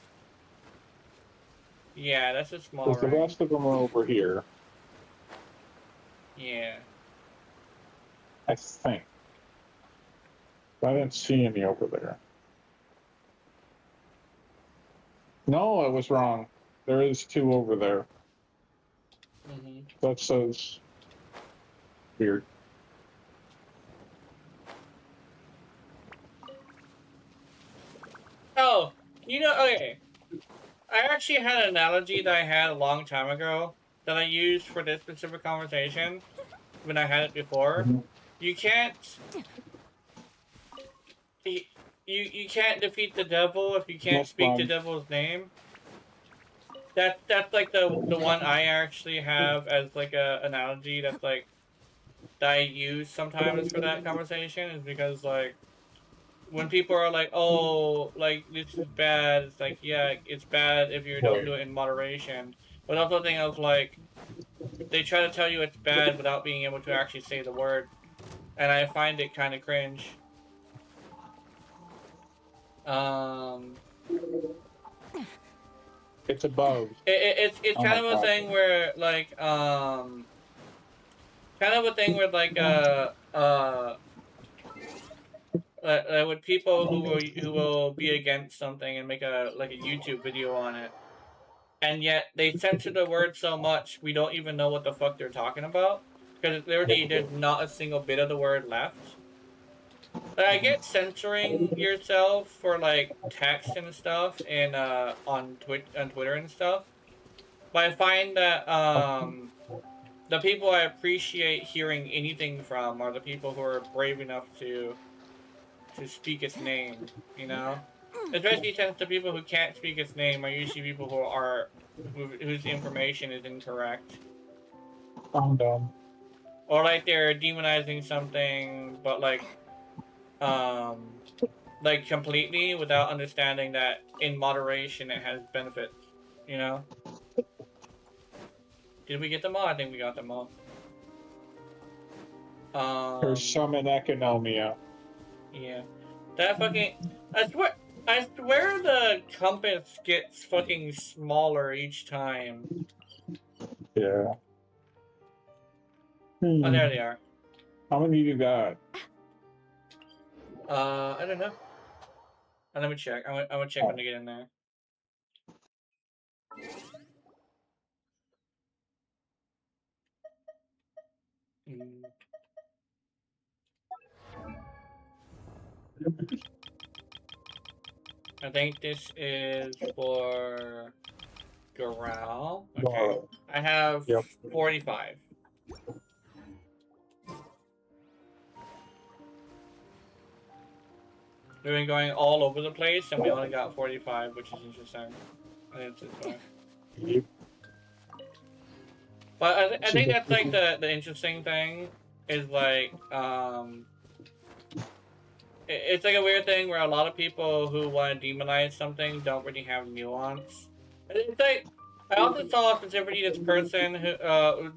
Yeah, that's a small Because the ring. rest of them are over here, Yeah. I think. I didn't see any over there. No, I was wrong. There is 2 over there. Mm-hmm. That says weird. Oh, you know, okay. I actually had an analogy that I had a long time ago that I used for this specific conversation when I had it before. You can't... You can't defeat the devil if you can't speak the devil's name. That's like the one I actually have as like a analogy that's like that I use sometimes for that conversation, is because, like, when people are like, oh, like, this is bad, it's like, yeah, it's bad if you don't do it in moderation. But also the thing of, like, they try to tell you it's bad without being able to actually say the word. And I find it kind of cringe. It's above. It's kind of a thing where, like, kind of a thing where, like, with people who will be against something and make a YouTube video on it, and yet they censor the word so much we don't even know what the fuck they're talking about. because literally there's not a single bit of the word left. Like, I get censoring yourself for like text and stuff and on Twitter and stuff, but I find that the people I appreciate hearing anything from are the people who are brave enough to speak its name, you know? Especially since the people who can't speak its name are usually people whose information is incorrect. Calm down. Or like they're demonizing something, but like completely without understanding that in moderation it has benefits, you know? Did we get them all? I think we got them all. There's some in Economia. Yeah. That fucking... I swear the compass gets fucking smaller each time. Yeah. Oh, there they are. How many you got? I don't know. Let me check. I'm gonna check when I get in there. I think this is for Doral. Okay. I have 45. We've been going all over the place, and we only got 45, which is interesting. I think it's this way. But I think that's like the interesting thing is like it's like a weird thing where a lot of people who want to demonize something don't really have nuance. It's like I also saw specifically this person who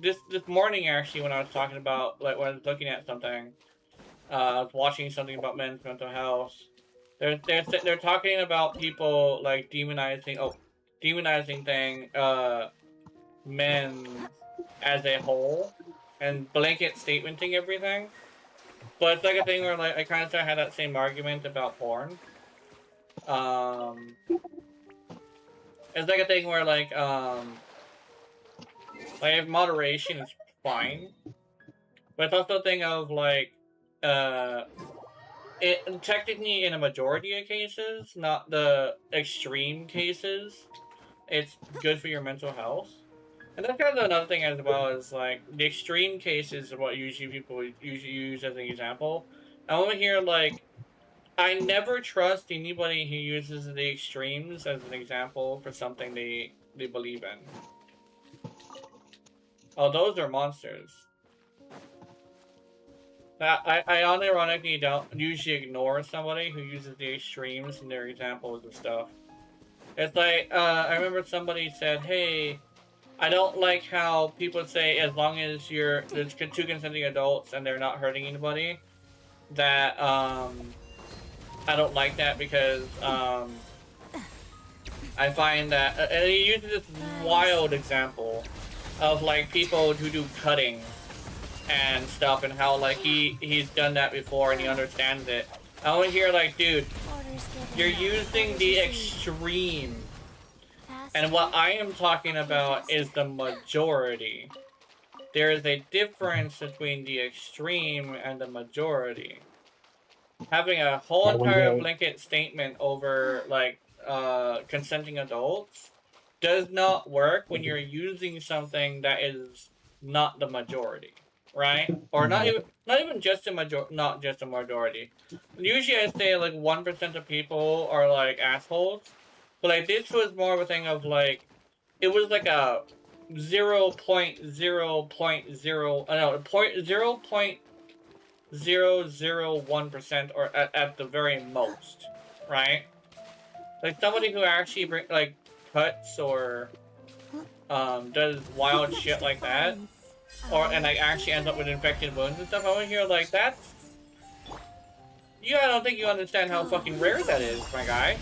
this morning actually when I was talking about like when I was looking at something, I was watching something about men's mental health. They're talking about people like demonizing men as a whole and blanket statementing everything. But it's like a thing where like I kind of had that same argument about porn. It's like a thing where like moderation is fine, but it's also a thing of like it technically in a majority of cases, not the extreme cases, it's good for your mental health. And that's kind of another thing as well is like the extreme cases are what people usually use as an example. I want to hear like I never trust anybody who uses the extremes as an example for something they believe in. Oh, those are monsters. I unironically don't usually ignore somebody who uses the extremes in their examples of stuff. It's like, I remember somebody said, hey, I don't like how people say as long as there's two consenting adults and they're not hurting anybody, that, I don't like that because, I find that, and he uses this wild example of, like, people who do cutting and stuff and how, like, he's done that before and he understands it. I want to hear, like, dude, you're using the extreme. And what I am talking about is the majority. There is a difference between the extreme and the majority. Having a whole entire blanket statement over, like, consenting adults does not work when you're using something that is not the majority, right? Or not even just not just a majority. Usually I say, like, 1% of people are, like, assholes. But, like, this was more of a thing of, like, it was, like, a 0.001% or at the very most, right? Like, somebody who actually cuts or, does wild shit like that, and, like, actually ends up with infected wounds and stuff, I want to hear, like, that's... I don't think you understand how fucking rare that is, my guy.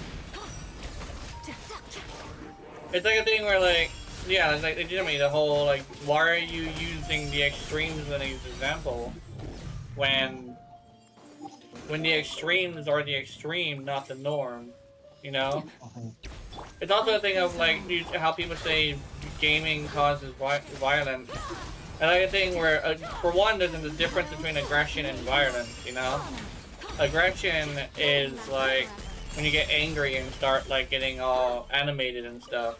It's like a thing where, like, yeah, it's like, legitimately, the whole, like, why are you using the extremes as an example when the extremes are the extreme, not the norm, you know? It's also a thing of, like, how people say gaming causes violence. Another thing where, for one, there's a difference between aggression and violence, you know? Aggression is like when you get angry and start like getting all animated and stuff.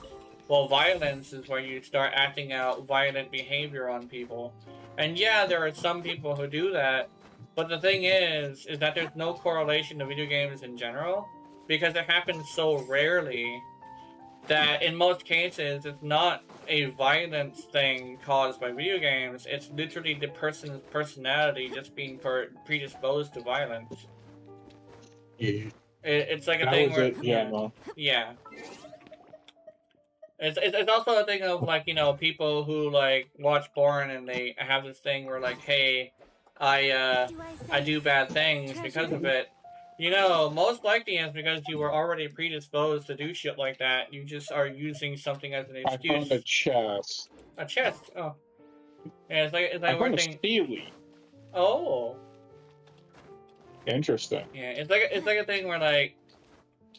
Well, violence is where you start acting out violent behavior on people. And yeah, there are some people who do that, but the thing is that there's no correlation to video games in general, because it happens so rarely that in most cases it's not a violence thing caused by video games, it's literally the person's personality just being predisposed to violence. Yeah. It's like a That thing was where... it. Yeah, no. Yeah. It's also a thing of, like, you know, people who, like, watch porn and they have this thing where, like, hey, I do bad things because of it. You know, most likely it's because you were already predisposed to do shit like that. You just are using something as an I excuse. found a chest. A chest? Oh. Yeah, it's like I found we're a thinking... Steely. Oh. Interesting. Yeah, it's like a thing where, like,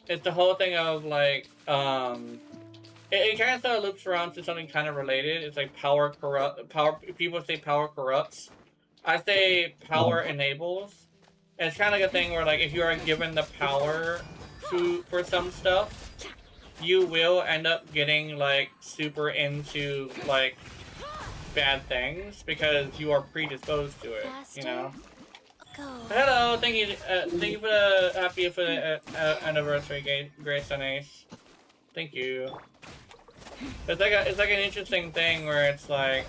it's the whole thing of, like, it kind of sort of loops around to something kind of related. It's like power. People say power corrupts. I say power enables. And it's kind of like a thing where, like, if you are given the power for some stuff, you will end up getting, like, super into, like, bad things because you are predisposed to it. You know. Hello, thank you for the anniversary, Grace and Ace. Thank you. It's like an interesting thing where it's like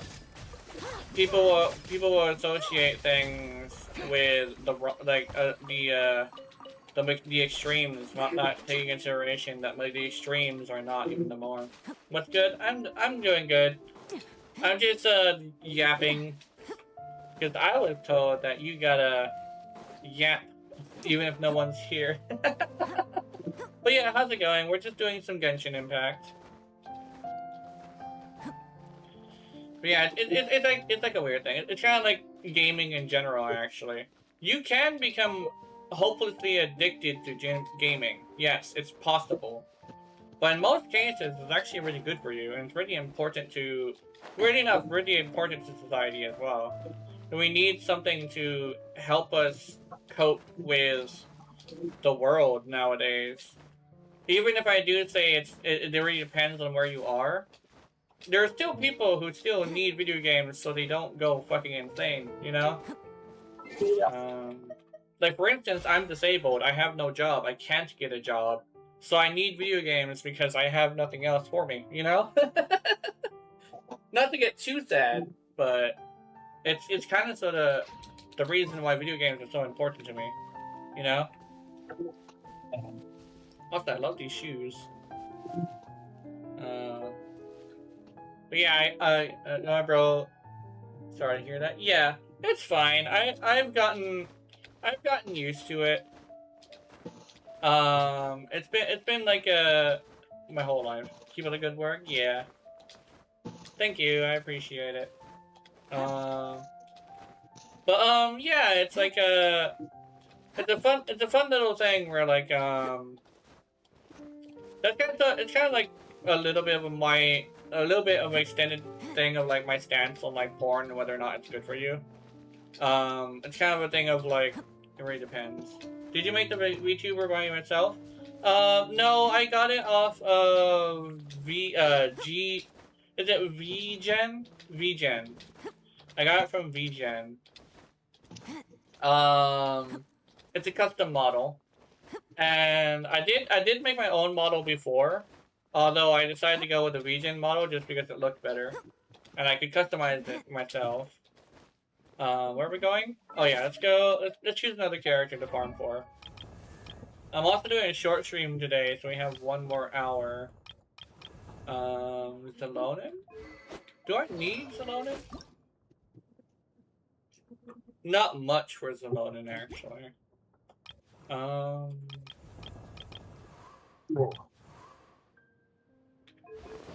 people will associate things with the extremes, not taking into consideration that like the extremes are not even the norm. What's good? I'm doing good. I'm just yapping because I was told that you gotta yap even if no one's here. But yeah, how's it going? We're just doing some Genshin Impact. But yeah, it's like a weird thing. It's kind of like gaming in general, actually. You can become hopelessly addicted to gaming. Yes, it's possible. But in most cases, it's actually really good for you, and it's really important to... really important to society as well. And we need something to help us cope with the world nowadays. Even if I do say it really depends on where you are, there are still people who still need video games so they don't go fucking insane, you know? Like, for instance, I'm disabled. I have no job. I can't get a job. So I need video games because I have nothing else for me, you know? Not to get too sad, but it's kind of sort of the reason why video games are so important to me, you know? Also, I love these shoes. But yeah, no, bro. Sorry to hear that. Yeah, it's fine. I've gotten used to it. It's been like my whole life. Keep up the good work. Yeah. Thank you. I appreciate it. Yeah, it's like it's a fun little thing where like it's kind of like a little bit of an extended thing of like my stance on like porn and whether or not it's good for you. It's kind of a thing of like it really depends. Did you make the VTuber by yourself? No, I got it off of Is it VGen? VGen. I got it from VGen. It's a custom model. And I did make my own model before, although I decided to go with the VGen model just because it looked better. And I could customize it myself. Where are we going? Oh yeah, let's go. Let's choose another character to farm for. I'm also doing a short stream today, so we have 1 more hour. Zalonin? Do I need Zalonin? Not much for Zalonin, actually.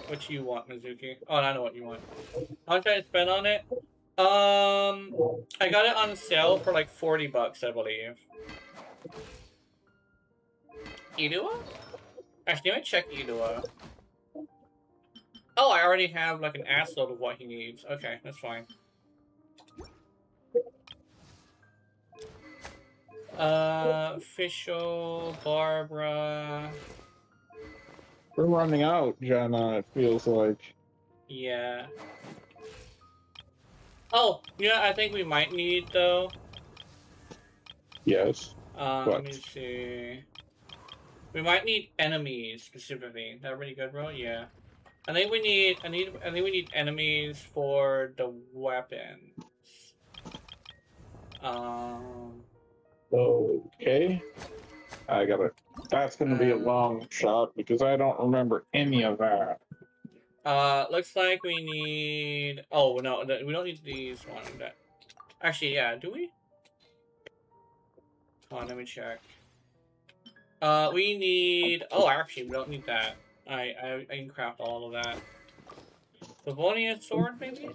What you want, Mizuki? Oh, I know what you want. How much did I spend on it? I got it on sale for like $40, I believe. Idua? Actually, let me check Idua. Oh, I already have like an assload of what he needs. Okay, that's fine. Official, Barbara. We're running out, Jenna, it feels like. Yeah. Oh, yeah, I think we might need, though. Yes. Let me see. We might need enemies, specifically. That really good, bro? Yeah. I think we need enemies for the weapons. Okay. I gotta. That's gonna be a long shot because I don't remember any of that. Looks like we need. Oh no, we don't need these ones. Actually, yeah. Do we? Hold on, let me check. We need. Oh, actually, we don't need that. I can craft all of that. Livonia sword, maybe.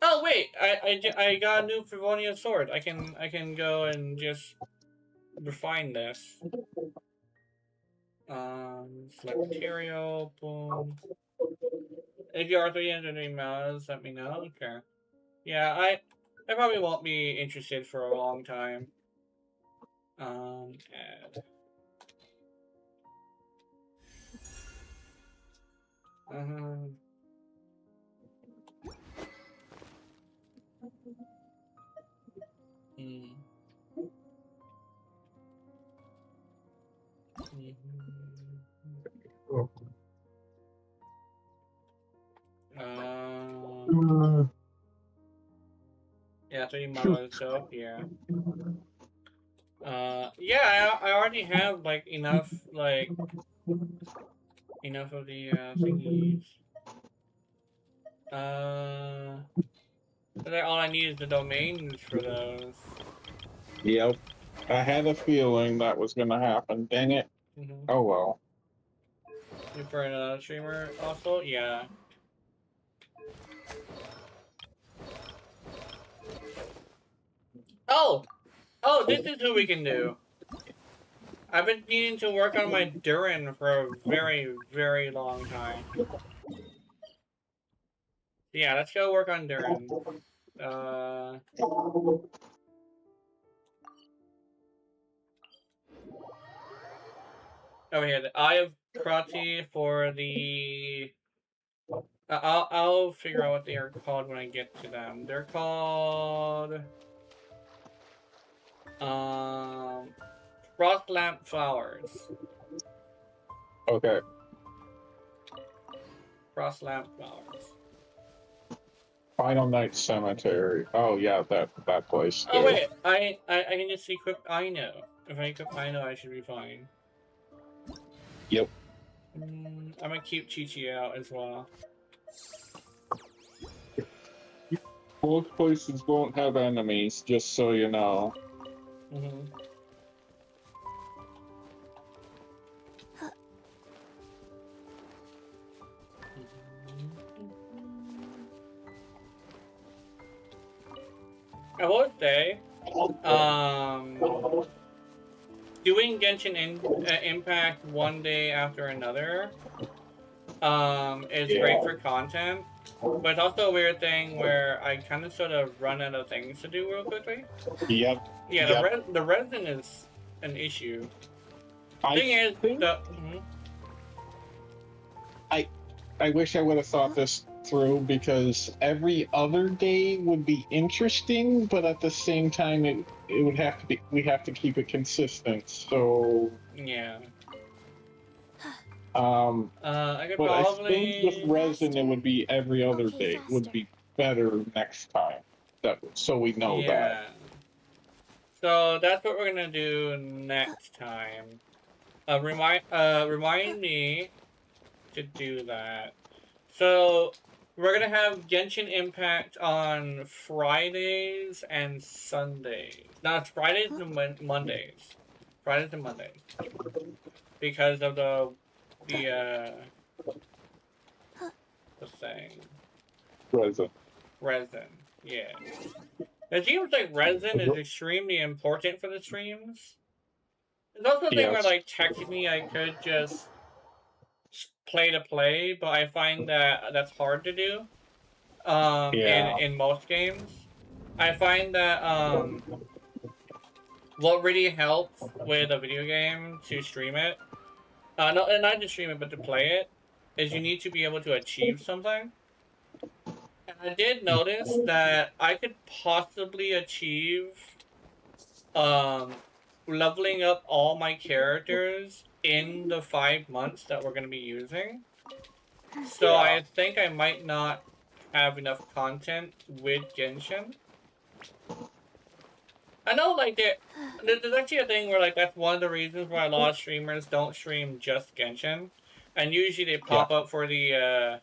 Oh wait, I got a new Livonia sword. I can go and just refine this. Select material. Boom. If you are 300 emails, let me know. Okay. Yeah, I probably won't be interested for a long time. Add. Yeah, 3 models so yeah. Yeah, I already have like enough of the thingies. But all I need is the domains for those. Yep. I had a feeling that was gonna happen. Dang it. Oh well. For another streamer also? Yeah. Oh! Oh, this is who we can do. I've been needing to work on my Durin for a very, very long time. Yeah, let's go work on Durin. Over here, the Eye of Krati for the... I'll figure out what they are called when I get to them. They're called... Frost Lamp Flowers. Okay. Frost Lamp Flowers. Final Night Cemetery. Oh yeah, that place. Oh wait, I can just equip Ino. If I equip Ino, I should be fine. Yep. I'm gonna keep Chi-Chi out as well. Both places won't have enemies, just so you know. I will say, doing Genshin Impact one day after another, is great for content, but it's also a weird thing where I kind of sort of run out of things to do real quickly. Yep. Yeah, yep. the resin is an issue. Thing is, I wish I would have thought this through because every other day would be interesting, but at the same time it would have to be, we have to keep it consistent. So yeah. I could probably... I think with resin it would be every other day. It would be better next time. So we know that. So that's what we're gonna do next time. Remind me to do that. So we're gonna have Genshin Impact on Fridays and Sundays. No, it's Fridays and Mondays. Fridays and Mondays. Because of the thing. Resin. Yeah. It seems like resin is extremely important for the streams. There's also a thing where, like, technically I could just play to play, but I find that that's hard to do. In most games. I find that, what really helps with a video game to stream it, no, not to stream it, but to play it, is you need to be able to achieve something. And I did notice that I could possibly achieve, leveling up all my characters in the 5 months that we're going to be using. So Yeah. I think I might not have enough content with Genshin. I know, like, there's actually a thing where, like, that's one of the reasons why a lot of streamers don't stream just Genshin. And usually they pop up for the,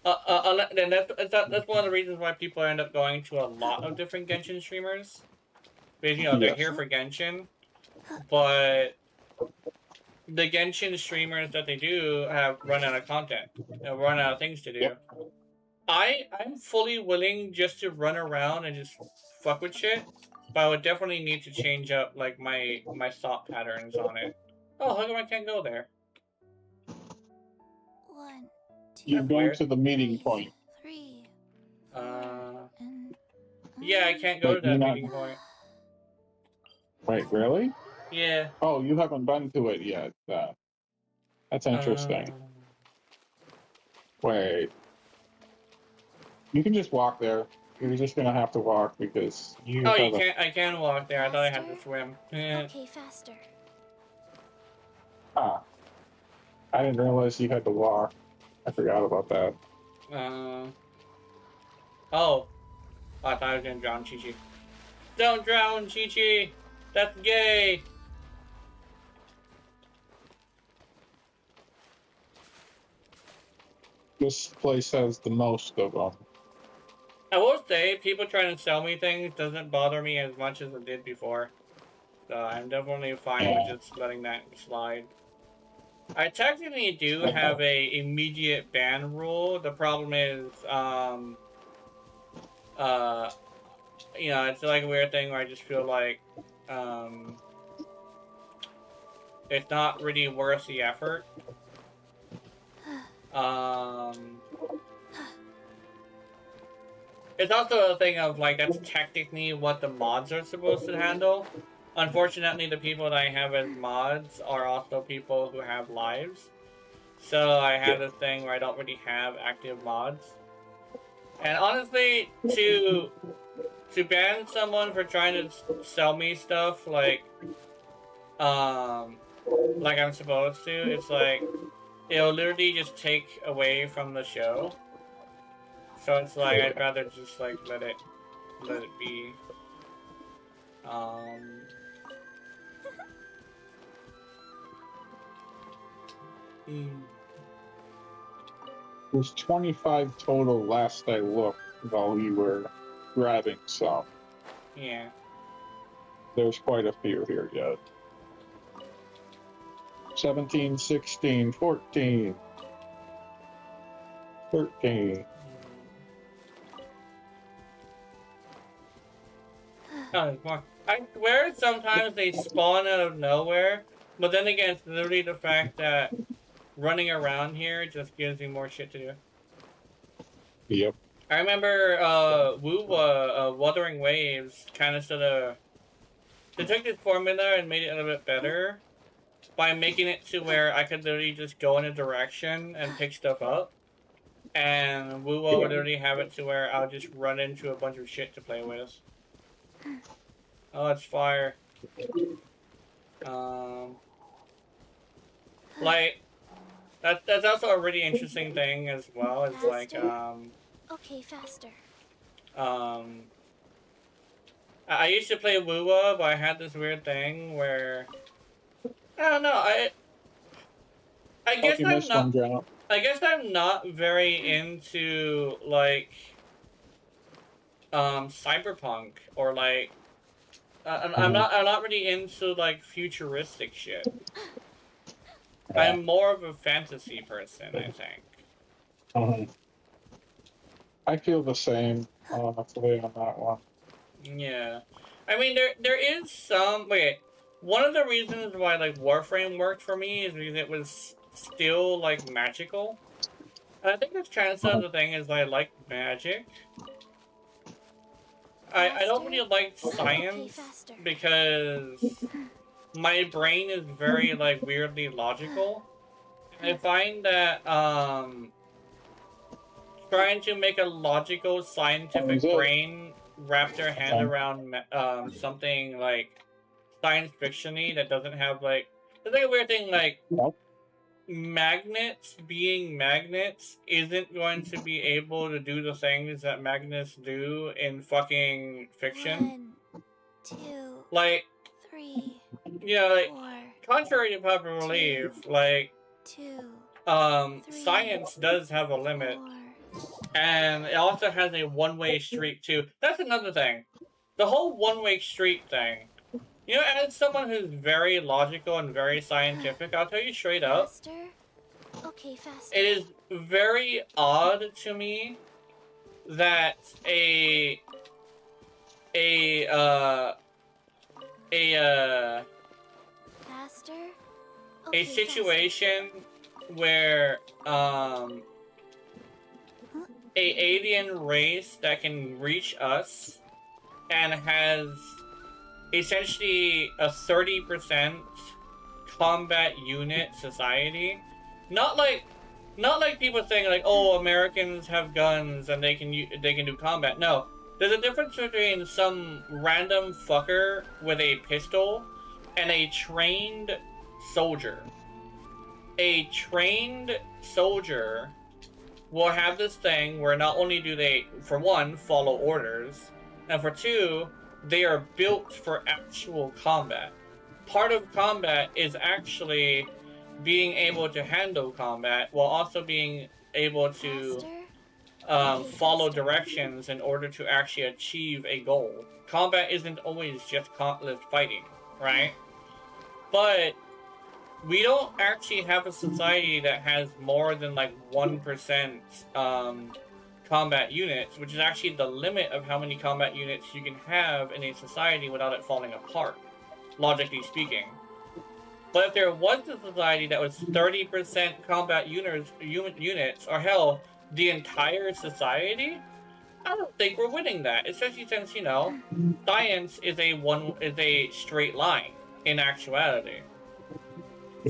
then that's one of the reasons why people end up going to a lot of different Genshin streamers. Because, you know, they're Yes. here for Genshin. But the Genshin streamers that they do have run out of content. Run out of things to do. Yep. I'm fully willing just to run around and just fuck with shit. But I would definitely need to change up, like, my thought patterns on it. Oh, how come I can't go there? 1, 2, You're going weird. to the meeting point. 3. And Yeah, I can't go to Like, that you're not- meeting point. Wait, really? Yeah. Oh, you haven't been to it yet. That's interesting. Wait. You can just walk there. You're just gonna have to walk because you Oh, have you can't. I can walk there. I thought I had to swim. Okay, faster. I didn't realize you had to walk. I forgot about that. Oh. I thought I was gonna drown Chi-Chi. Don't drown Chi-Chi! That's gay! This place has the most of them. I will say, people trying to sell me things doesn't bother me as much as it did before. So I'm definitely fine with just letting that slide. I technically do have a immediate ban rule. The problem is, you know, it's like a weird thing where I just feel like, it's not really worth the effort. It's also a thing of, like, that's technically what the mods are supposed to handle. Unfortunately, the people that I have as mods are also people who have lives. So I have this thing where I don't really have active mods. And honestly, to ban someone for trying to sell me stuff like I'm supposed to, it's like, it'll literally just take away from the show. So it's like, I'd rather just, like, let it be. There's 25 total last I looked while you were grabbing some. Yeah. There's quite a few here yet. 17, 16, 14, 13. Oh, there's more. I swear sometimes they spawn out of nowhere, but then again, it's literally the fact that running around here just gives me more shit to do. Yep. I remember Wuthering Waves kind of they took this formula and made it a little bit better by making it to where I could literally just go in a direction and pick stuff up. And Wuwa would literally have it to where I'll just run into a bunch of shit to play with. Oh, it's fire. Like, that's also a really interesting thing as well. It's like, Okay, faster. I used to play Wuwa, but I had this weird thing where, I don't know, I guess You I'm missed not, one, Jenna. I guess I'm not very into, like, cyberpunk, or like, I'm not really into, like, futuristic shit. I'm more of a fantasy person, I think. I feel the same, honestly, on that one. Yeah. I mean, there is some, one of the reasons why, like, Warframe worked for me is because it was still, like, magical. And I think that's kind of the thing is I like magic. I don't Faster? really like Okay, science faster. because my brain is very like weirdly logical. I find that trying to make a logical scientific Is it? brain wrap their hand around something like science fictiony that doesn't have like it's like a weird thing like Nope. magnets being magnets isn't going to be able to do the things that magnets do in fucking fiction. 1, 2, Like, 3, you know, like 4, contrary to popular belief, like 2, science does have a limit. 4. And it also has a one-way street too. That's another thing. The whole one-way street thing. You know, as someone who's very logical and very scientific, I'll tell you straight up, Faster? Okay, faster. it is very odd to me that a Faster? Okay, situation where a alien race that can reach us and has essentially a 30% combat unit society. Not like people saying like, oh, Americans have guns and they can do combat. No, there's a difference between some random fucker with a pistol and a trained soldier. A trained soldier will have this thing where not only do they, for one, follow orders, and for two, they are built for actual combat. Part of combat is actually being able to handle combat while also being able to follow directions in order to actually achieve a goal. Combat isn't always just fighting, right? But we don't actually have a society that has more than like 1% combat units, which is actually the limit of how many combat units you can have in a society without it falling apart, logically speaking. But if there was a society that was 30% combat units, or hell, the entire society, I don't think we're winning that. Especially since, you know, science is a straight line in actuality.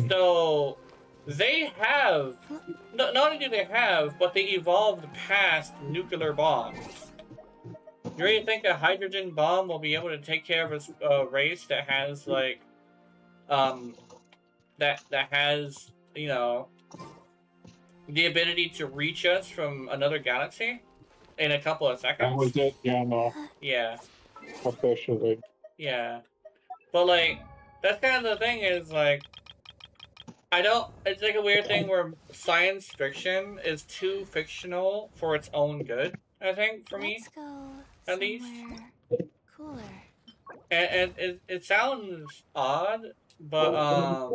So they have not only do they have, but they evolved past nuclear bombs. You really think a hydrogen bomb will be able to take care of a race that has like that has, you know, the ability to reach us from another galaxy in a couple of seconds? That was it, yeah, no, Yeah. officially. Yeah. But like that's kind of the thing is like it's like a weird thing where science fiction is too fictional for its own good, I think, for me. Let's go At least. somewhere cooler. And it sounds odd, but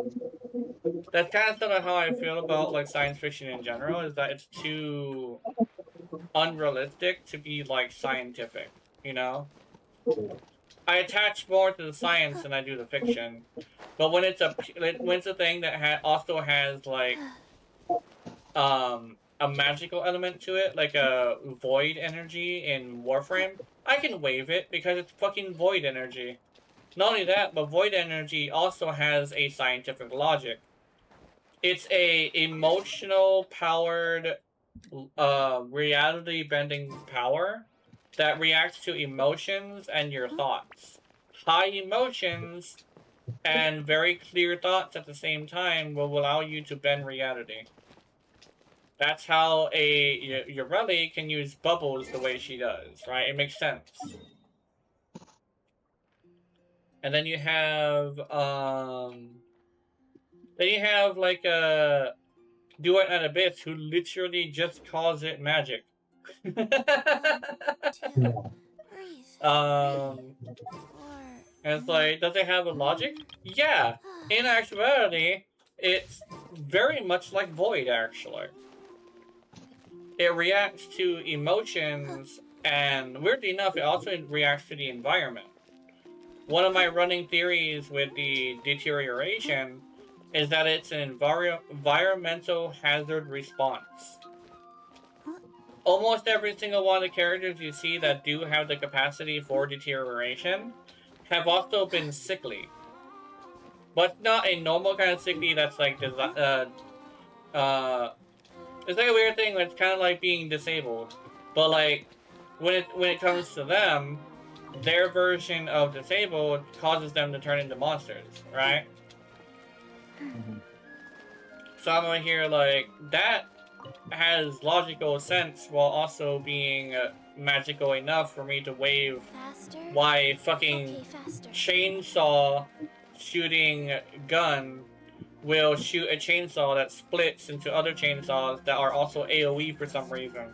that's kind of sort of how I feel about like science fiction in general, is that it's too unrealistic to be like scientific, you know? I attach more to the science than I do the fiction. But when it's a thing that also has like a magical element to it, like a void energy in Warframe, I can waive it because it's fucking void energy. Not only that, but void energy also has a scientific logic. It's a emotional powered reality bending power that reacts to emotions and your thoughts. High emotions and very clear thoughts at the same time will allow you to bend reality. That's how a Yorelli can use bubbles the way she does, right? It makes sense. And then you have like a Duet and Abyss who literally just calls it magic. And it's like, does it have a logic? Yeah. In actuality, it's very much like Void, actually. It reacts to emotions, and weirdly enough, it also reacts to the environment. One of my running theories with the deterioration is that it's an environmental hazard response. almost every single one of the characters you see that do have the capacity for deterioration have also been sickly. But not a normal kind of sickly that's like, it's like a weird thing, it's kind of like being disabled. But like, when it comes to them, their version of disabled causes them to turn into monsters, right? So I'm over here like, that has logical sense while also being magical enough for me to wave Faster? why fucking Okay, faster. chainsaw shooting gun will shoot a chainsaw that splits into other chainsaws that are also AoE for some reason.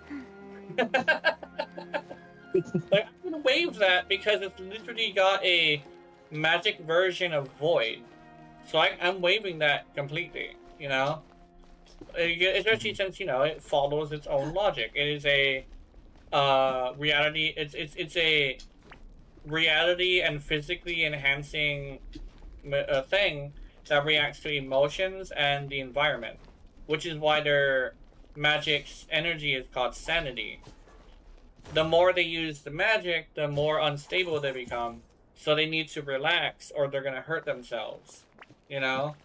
Like, I can wave that because it's literally got a magic version of Void. So I'm waving that completely, you know? Especially since, you know, it follows its own logic. It is a reality, it's a reality and physically enhancing thing that reacts to emotions and the environment, which is why their magic's energy is called sanity. The more they use the magic, the more unstable they become, so they need to relax or they're gonna hurt themselves, you know?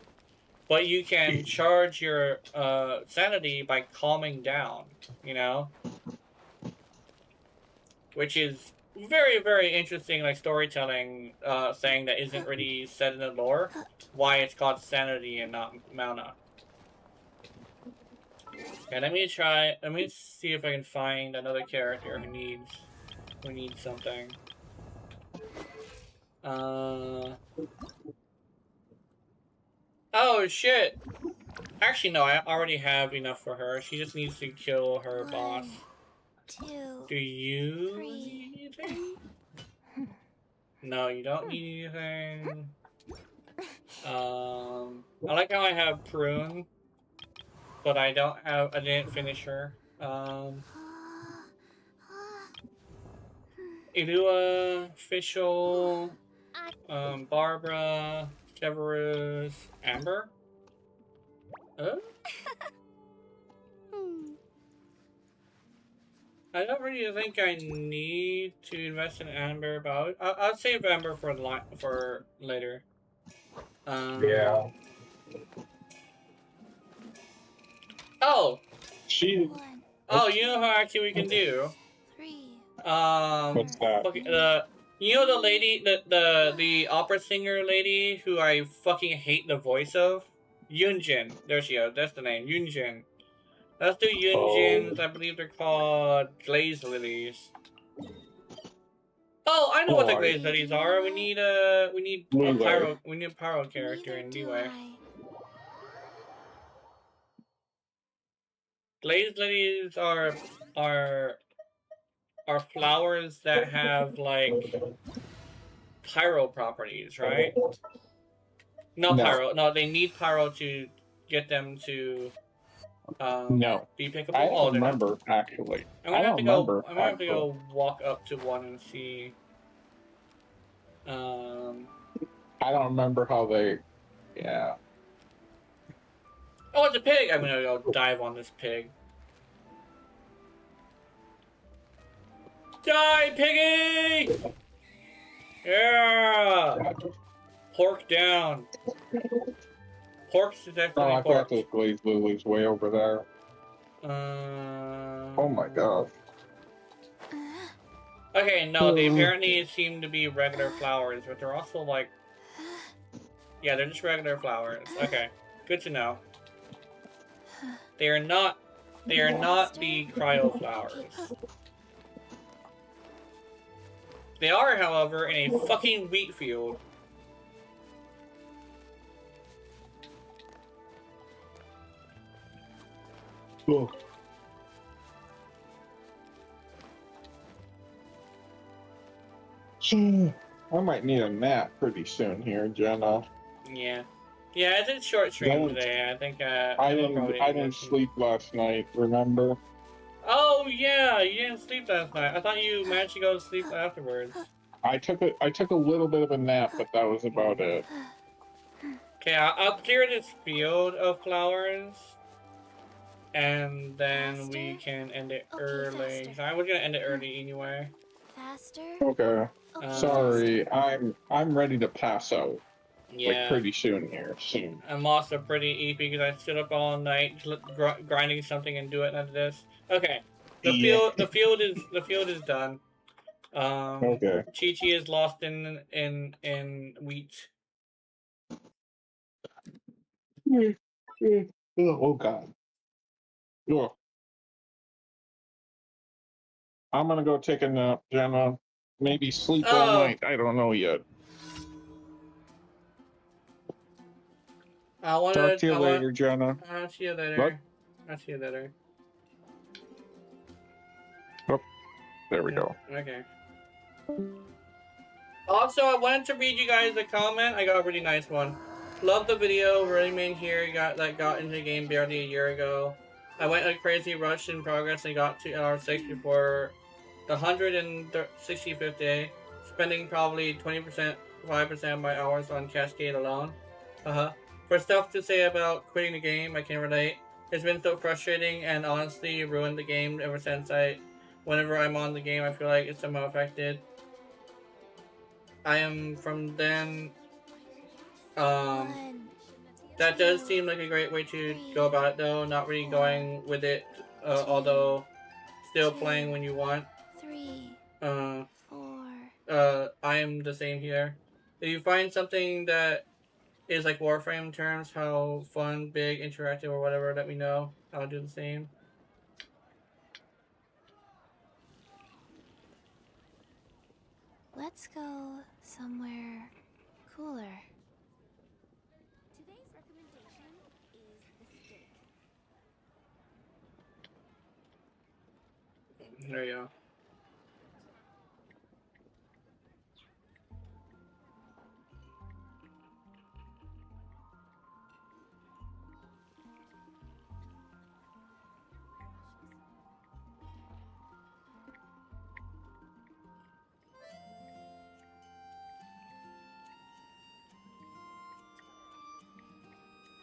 But you can charge your sanity by calming down, you know? Which is very, very interesting, like, storytelling thing that isn't really said in the lore. Why it's called sanity and not mana. Okay, let me see if I can find another character who needs something. Oh shit! Actually, no, I already have enough for her. She just needs to kill her boss. 2, Do you 3. need anything? No, you don't need anything. I like how I have Prune, but I didn't finish her. Ilua, Fischl, Barbara, Severus, Amber? I don't really think I need to invest in Amber, but I'll save Amber for later. Yeah. Oh! She. 1, Oh, you know how actually we can do? 3. What's that? Okay, you know the lady, the opera singer lady who I fucking hate the voice of? Yunjin. There she is. That's the name. Yunjin. Let's do Yunjins. I believe they're called Glaze Lilies. Oh, I know what the Glaze Lilies are. We need a pyro character in Leeway. Glaze Lilies are flowers that have like pyro properties, right? No pyro. No, they need pyro to get them to No. be pickable. I Oh, don't remember, actually. I'm gonna have to go walk up to one and see. I don't remember how they. Yeah. Oh, it's a pig! I'm gonna go dive on this pig. Die, piggy! Yeah! Pork down. Pork's definitely Oh, I pork. thought those glazed lilies way over there. Oh my god. Okay, no, they apparently seem to be regular flowers, but they're also like... Yeah, they're just regular flowers. Okay, good to know. They are not the cryo flowers. They are, however, in a fucking wheat field. Oh. I might need a nap pretty soon here, Jenna. Yeah. Yeah, it's a short stream today. I think I didn't sleep last night, remember? Oh yeah, you didn't sleep last night. I thought you managed to go to sleep afterwards. I took a little bit of a nap, but that was about it. Okay, I'll clear this field of flowers. and then we Faster? can end it Okay, early. faster. I was gonna end it early anyway. Faster? Okay. Okay, Sorry, I'm ready to pass out like Yeah. pretty soon here. Soon. I'm also pretty EP because I stood up all night grinding something and do it none of this. Okay. Yeah. The field is done. Okay. Chi Chi is lost in wheat. Oh God. Ugh. I'm gonna go take a nap, Jenna. Maybe sleep all Oh, night. I don't know yet. Talk to you later, Jenna. I'll see you later. What? I'll see you later. Oh, there we go. Okay. Also, I wanted to read you guys a comment. I got a really nice one. Love the video. Running Man here got into the game barely a year ago. I went a crazy rush in progress and got to hour 6 before the 165th day, spending probably 20%, 5% of my hours on Cascade alone. For stuff to say about quitting the game, I can relate. It's been so frustrating and honestly ruined the game ever since whenever I'm on the game, I feel like it's somehow affected. I am from then. One, That does seem like a great way to go about it, though. Not really going with it, although still playing when you want. 3, Uh, 4. I am the same here. If you find something that is like Warframe terms, how fun, big, interactive, or whatever, let me know. I'll do the same. Let's go somewhere cooler. Today's recommendation is the steak. There you go.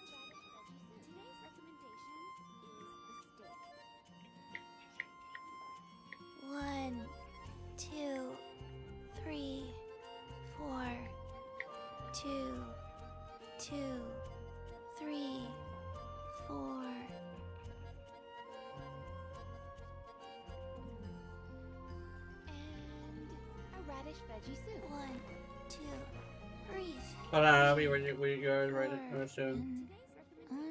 Today's recommendation is the steak. 1, 2, 3, 4. 2, 2, 3, 4. And a radish veggie soup. 1, 2, 3. Hold on, I'll be with you guys right soon. Today's recommendation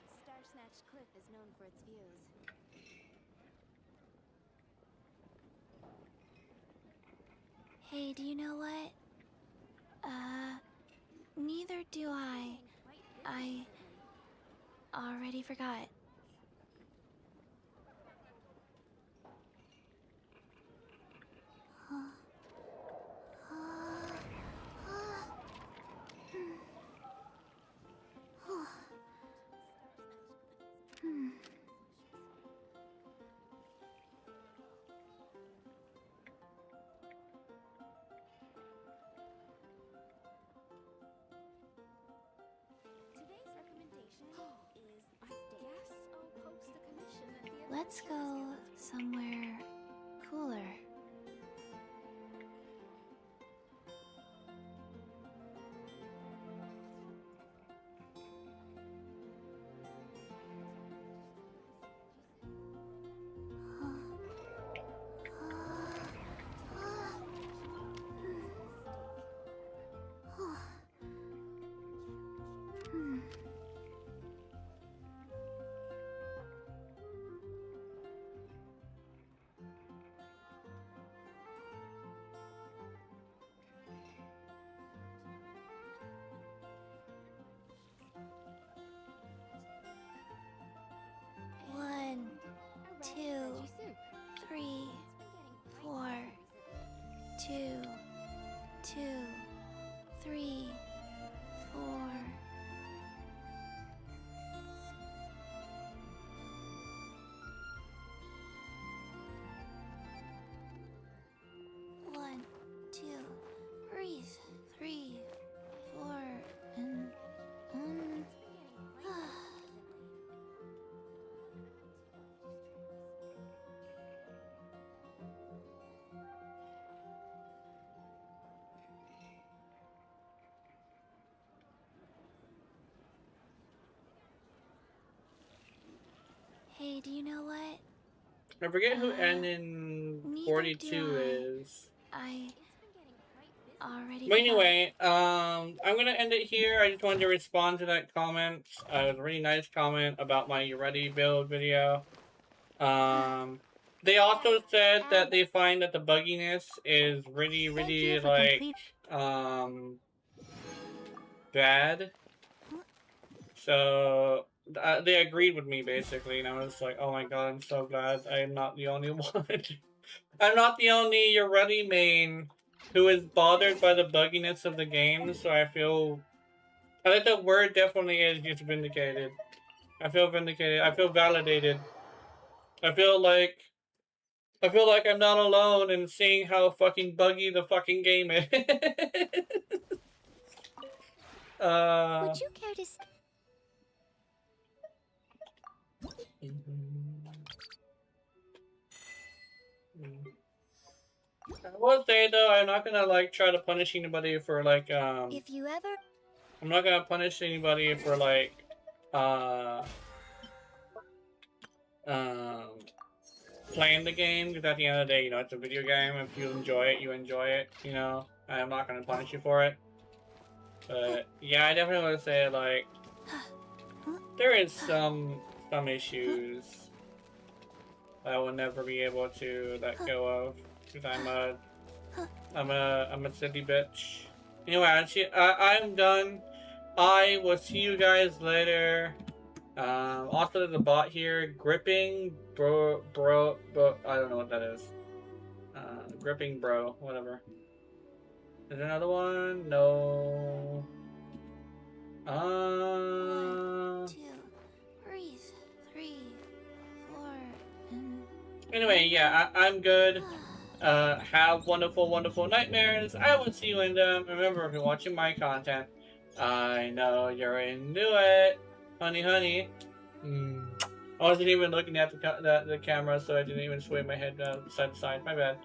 is Star Snatch Cliff is known for its views. Hey, do you know what? Neither do I. I already forgot. Today's recommendation is the steak. I guess I'll post a commission at the Let's go somewhere cooler. do you know what? I forget who N in neither 42 do I. is. I already But forgot. anyway, I'm gonna end it here. I just wanted to respond to that comment. It was a really nice comment about my You Ready build video. They also said that they find that the bugginess is really, really, like, bad. So, they agreed with me, basically, and I was like, oh my god, I'm so glad I am not the only one. I'm not the only You Ready main who is bothered by the bugginess of the game, so I think the word definitely is just vindicated. I feel vindicated. I feel validated. I feel like I'm not alone in seeing how fucking buggy the fucking game is. Would you care to? I will say though, I'm not gonna like try to punish anybody for like If you ever. I'm not gonna punish anybody for like playing the game, because at the end of the day, you know, it's a video game. If you enjoy it, you enjoy it, you know. I'm not gonna punish you for it. But yeah, I definitely want to say like there is some issues I will never be able to let go of, because I'm a silly bitch. Anyway, I'm done. I will see you guys later. Also, there's a bot here, gripping bro. I don't know what that is. Gripping bro, whatever. Is there another one? No. 1, 2, breathe. 3, 4, and. Anyway, yeah, I'm good. Have wonderful, wonderful nightmares. I will see you in them. Remember, if you're watching my content, I know you're into it, honey, honey. I wasn't even looking at the camera, so I didn't even sway my head side to side. My bad.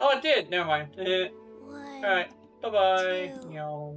Oh, it did. Never mind. All right. Bye bye. 2. Meow.